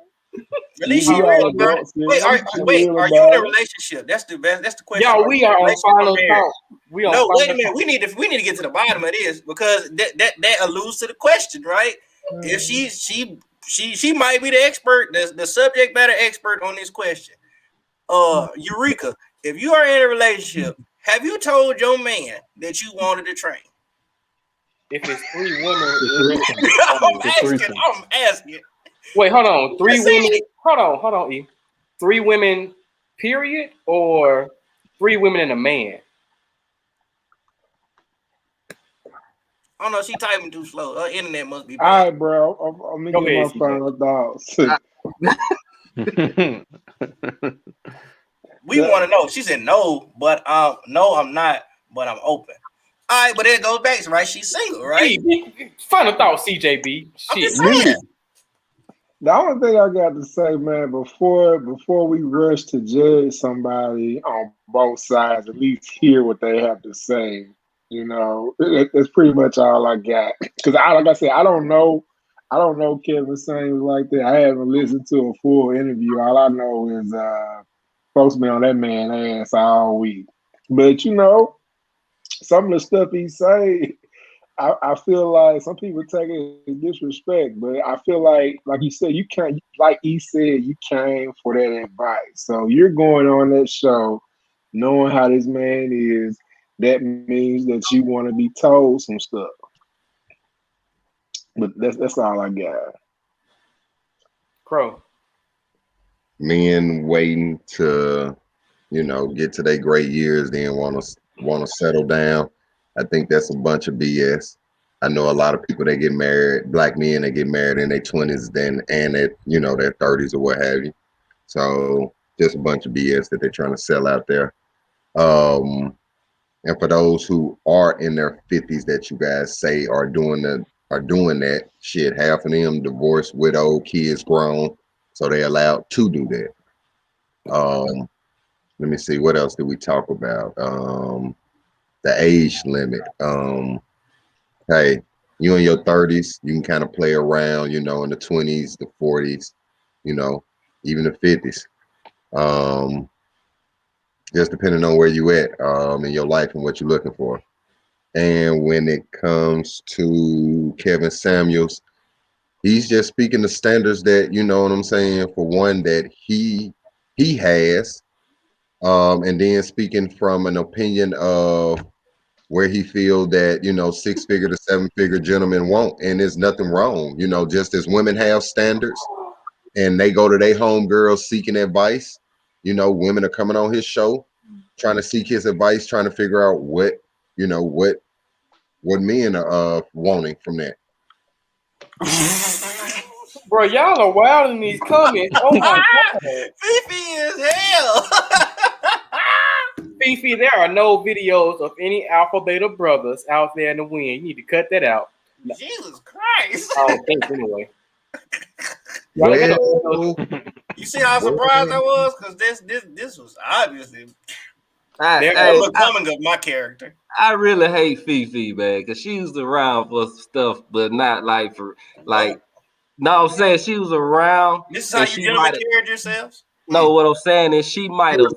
At least she real about it. Wait, are you in a relationship? That's the best. That's the question. Y'all, we are on final talk. No, wait a minute. We need to get to the bottom of this, because that alludes to the question, right? If she might be the expert, the subject matter expert on this question. Eureka, if you are in a relationship, have you told your man that you wanted a train? If it's 3 women, I'm asking. Wait, hold on. 3 women. Hold on, E. 3 women, period, or 3 women and a man? Oh no, she typing too slow. Her internet must be bad. All right, bro. I'm gonna get my final thoughts. We want to know. She said no, but no, I'm not, but I'm open. All right, but it goes back, right? She's single, right? Final thought, CJB. I'm just saying. The only thing I got to say, man, before we rush to judge somebody on both sides, at least hear what they have to say. You know, that's pretty much all I got. Because like I said, I don't know Kevin Samuels like that. I haven't listened to a full interview. All I know is supposed to be on that man ass all week. But you know, some of the stuff he say, I feel like some people take it as disrespect, but I feel like you said, you can't, like he said, you came for that advice. So you're going on that show knowing how this man is. That means that you want to be told some stuff. But that's all I got. Crow. Men waiting to, get to their great years, then want to settle down. I think that's a bunch of BS. I know a lot of people that get married, black men that get married in their 20s and at, their 30s or what have you. So just a bunch of BS that they're trying to sell out there. And for those who are in their 50s that you guys say are doing that shit, half of them divorced, widowed, kids grown, so they're allowed to do that. Let me see, what else did we talk about? The age limit. Hey, you in your 30s, you can kind of play around, in the 20s, the 40s, even the 50s. Just depending on where you at in your life and what you're looking for. And when it comes to Kevin Samuels, he's just speaking the standards that, you know what I'm saying, for one, that he has, and then speaking from an opinion of where he feel that, 6-figure to 7-figure gentlemen won't. And there's nothing wrong, just as women have standards and they go to their home girls seeking advice, women are coming on his show trying to seek his advice, trying to figure out what men are wanting from that. Bro, y'all are wild in these comments. Oh my god. Fifi is hell. Fifi, there are no videos of any Alpha Beta brothers out there in the wind. You need to cut that out. Jesus Christ. I don't think anyway. Well, you see how surprised I was? Because this was obviously becoming of my character. I really hate Fifi, man, because she was around for stuff, but not like for like. No, I'm saying she was around. This is how you gentlemen carried yourselves. No, what I'm saying is she might have.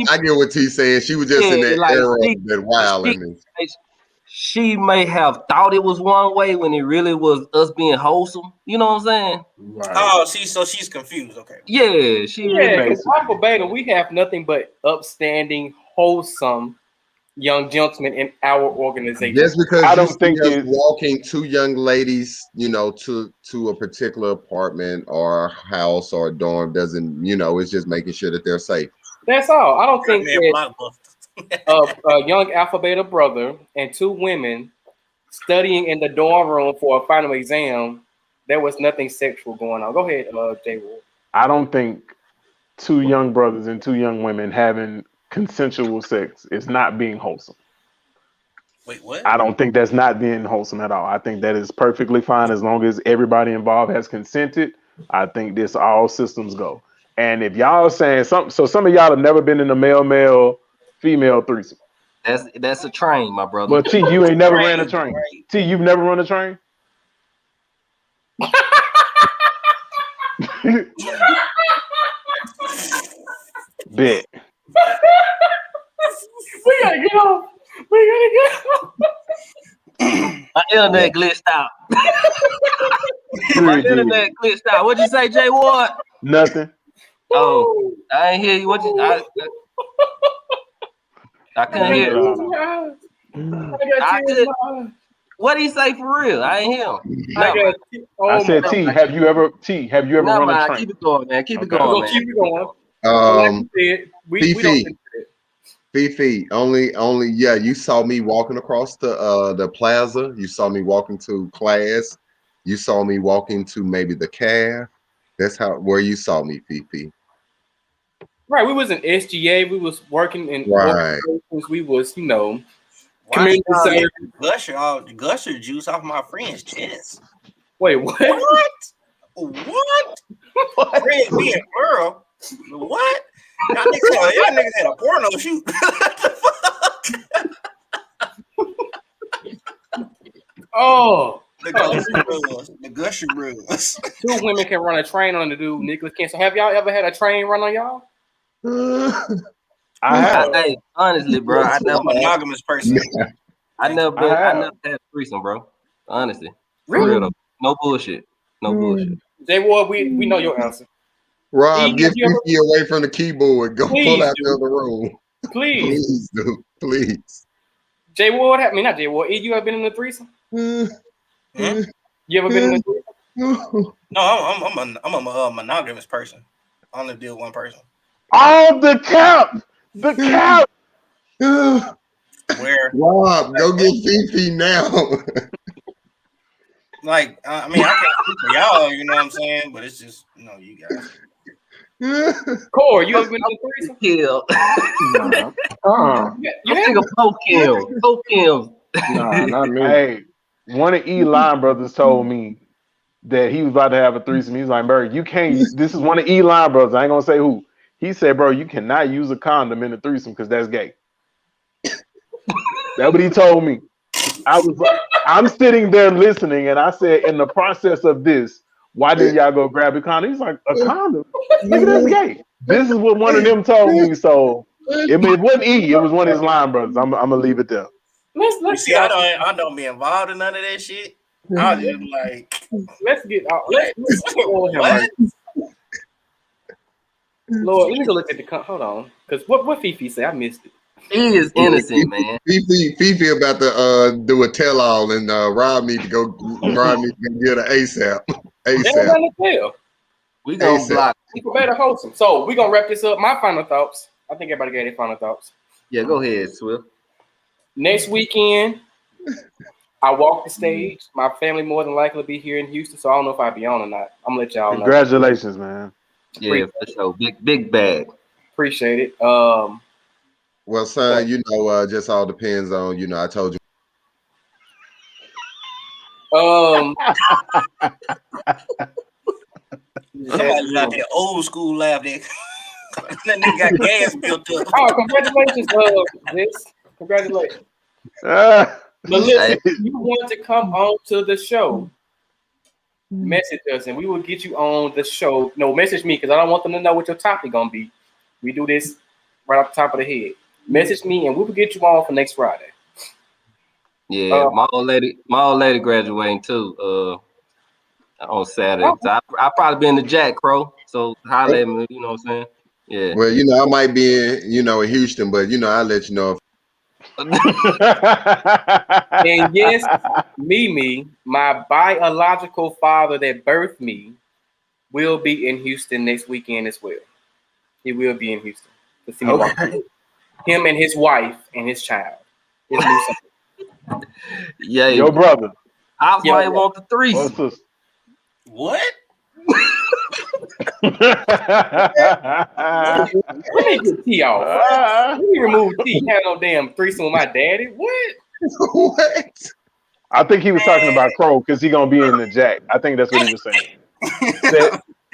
I get what T saying. She was just in that era that wild. She may have thought it was one way when it really was us being wholesome. You know what I'm saying? Right. Oh, so she's confused. Okay. Yeah, because Alpha Beta, we have nothing but upstanding, wholesome young gentlemen in our organization. Just because I don't think you're walking two young ladies, to a particular apartment or house or dorm doesn't, it's just making sure that they're safe. That's all. I don't think that a young Alpha Beta brother and two women studying in the dorm room for a final exam, there was nothing sexual going on. Go ahead, Jay Ward. I don't think two young brothers and two young women having consensual sex is not being wholesome. Wait, what? I don't think that's not being wholesome at all. I think that is perfectly fine as long as everybody involved has consented. I think this all systems go. And if y'all saying some of y'all have never been in a male female threesome. That's a train, my brother. Well, T, you ain't never ran a train. Right. T, you've never run a train? Bet. We gotta go. My internet glitched out. My internet glitched out. What'd you say, Jay Ward? Nothing. Oh, I ain't hear you. What you? I couldn't hear you. What did he say for real? I ain't hear him. I said, T, have you ever run a train? Keep it going, man. Keep it going, man. Keep it going. Fifi, only, yeah, you saw me walking across the plaza. You saw me walking to class. You saw me walking to maybe the calf. That's where you saw me, Fifi. Right, we was in SGA. We was working in organizations. We was, community service. Gusher juice off my friend's chest. Wait, what? What? What? Red, me and Earl. What? Y'all niggas had a porno shoot. What the fuck? Oh, The gusher rules. two women can run a train on the dude, Nicholas Kent. So have y'all ever had a train run on y'all? I have. Hey, honestly, bro, I I'm a monogamous person. I never had a threesome, bro. Honestly, for real though. No bullshit. No bullshit. J Ward, we know your answer. Rob, get Fifi away from the keyboard. Go pull out the other room. Please. Please, dude. Please. J Ward, not J Ward. You ever been in a threesome? You ever been in a threesome? No, I'm a monogamous person. I only deal with one person. Oh, the cap. Where? Rob, go get Fifi now. Like, I mean, I can't speak for y'all, you know what I'm saying? But it's just, you guys. Core, you ever been in a threesome? Kill. You think of poke him. Nah, not me. Hey, one of E Line brothers told me that he was about to have a threesome. He's like, bro, you can't. This is one of E Line brothers. I ain't gonna say who. He said, bro, you cannot use a condom in a threesome because that's gay. That's what he told me. I was like, I'm sitting there listening, and I said, in the process of this, why didn't y'all go grab a condom? He's like, a condom? Nigga, that's gay. This is what one of them told me. So it wasn't E. It was one of his line brothers. I'm gonna leave it there. Let's see. I don't be involved in none of that shit. I was just like, let's get what? Lord, let me go look at the hold on, because what Fifi say? I missed it. He is innocent, man. Fifi about to do a tell-all, and Rob need to go. Rob needs to get an ASAP. We gonna block. People better wholesome. So we gonna wrap this up. My final thoughts. I think everybody gave their final thoughts. Yeah, go ahead, Swift. Next weekend, I walk the stage. My family more than likely will be here in Houston, so I don't know if I'll be on or not. I'm gonna let y'all know. Congratulations, man. Yeah, for sure. Big bag. Appreciate it. Well, son, just all depends on, I told you. Somebody got that old school laugh there. That nigga got gas built up. Oh, congratulations, congratulations. But listen, if you want to come on to the show, message us and we will get you on the show. No, message me because I don't want them to know what your topic gonna be. We do this right off the top of the head. Message me and we will get you on for next Friday. Yeah, my old lady graduating too. On Saturday. So I'll probably be in the Jack Crow. So holler at me, you know what I'm saying? Yeah. Well, I might be in, in Houston, but I'll let you know. And yes, Mimi, my biological father that birthed me, will be in Houston next weekend as well. He will be in Houston to see me. Him and his wife and his child. His new son. Yeah, your brother. I might want the threesome. What? Let me get T off. Let me remove T. Had no damn threesome with my daddy. What? What? I think he was talking about Crow because he's gonna be in the Jack. I think that's what he was saying.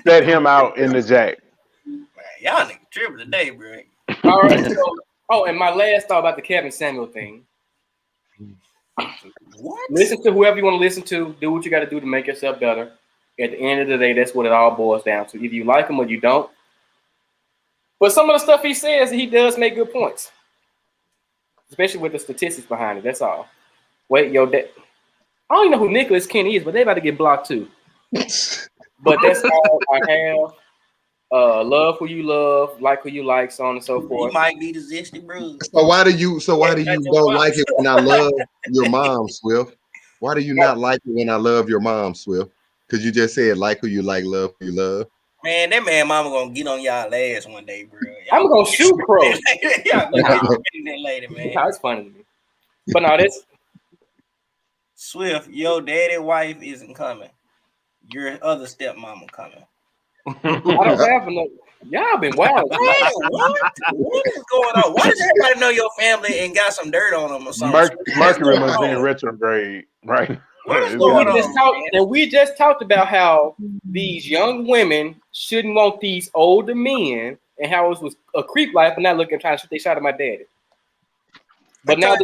Set him out in the Jack. Man, y'all niggas tripping today, bro. All right. So, and my last thought about the Kevin Samuel thing. What? Listen to whoever you want to listen to. Do what you got to do to make yourself better. At the end of the day, that's what it all boils down to. Either you like him or you don't. But some of the stuff he says, he does make good points. Especially with the statistics behind it. That's all. Wait, I don't even know who Nicholas Kent is, but they about to get blocked too. But that's all I have. Love who you love, like who you like, so on and so forth. He might be the zesty bro. So why do you don't like it when I love your mom, Swift? Why do you not like it when I love your mom, Swift? Because you just said like who you like, love who you love. Man, that man mama gonna get on y'all ass one day, bro. I'm gonna shoot Crow. Y'all gonna get that lady, man. That's funny to me. But no, that's Swift, your daddy wife isn't coming. Your other stepmama coming. I don't have enough. Y'all been wild. Man, what is going on? Why does everybody know your family and got some dirt on them or something? Mercury must be in retrograde, right? What is going on? We just talked about how these young women shouldn't want these older men, and how it was a creep life, and not looking trying to shoot they shot at my daddy. But now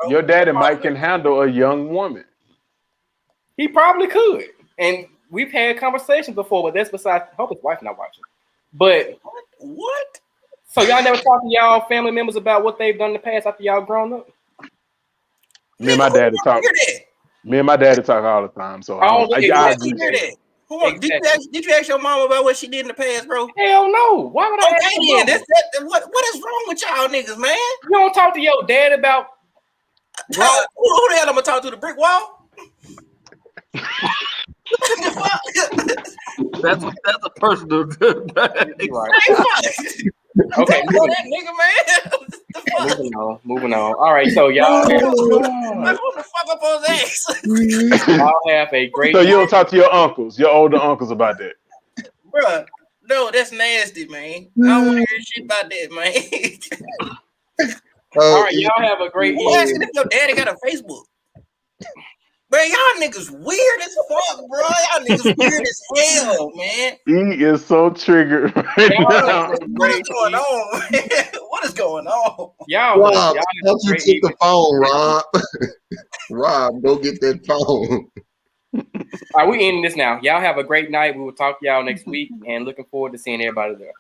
your daddy might can handle a young woman. He probably could, and we've had conversations before, but that's besides. I hope his wife not watching. But what? So y'all never talk to y'all family members about what they've done in the past after y'all grown up? Me and my daddy talk. Me and my daddy talk all the time. So I agree. Did you ask your mom about what she did in the past, bro? Hell no. Why would I ask then? What is wrong with y'all niggas, man? You don't talk to your dad about who the hell I'm gonna talk to? The brick wall? That's a personal good. Okay, that nigga, man. Moving on. All right, so y'all y'all have a great. So you don't talk to your uncles, your older uncles, about that, bruh. No, that's nasty, man. I don't want to hear shit about that, man. All right, y'all have a great. Who asking if your daddy got a Facebook? Bro, y'all niggas weird as fuck, bro. Y'all niggas weird as hell, man. He is so triggered right now. What is going on, man? What is going on? Rob, don't you take the phone, Rob? Rob, go get that phone. All right, we ending this now. Y'all have a great night. We will talk to y'all next week, and looking forward to seeing everybody there.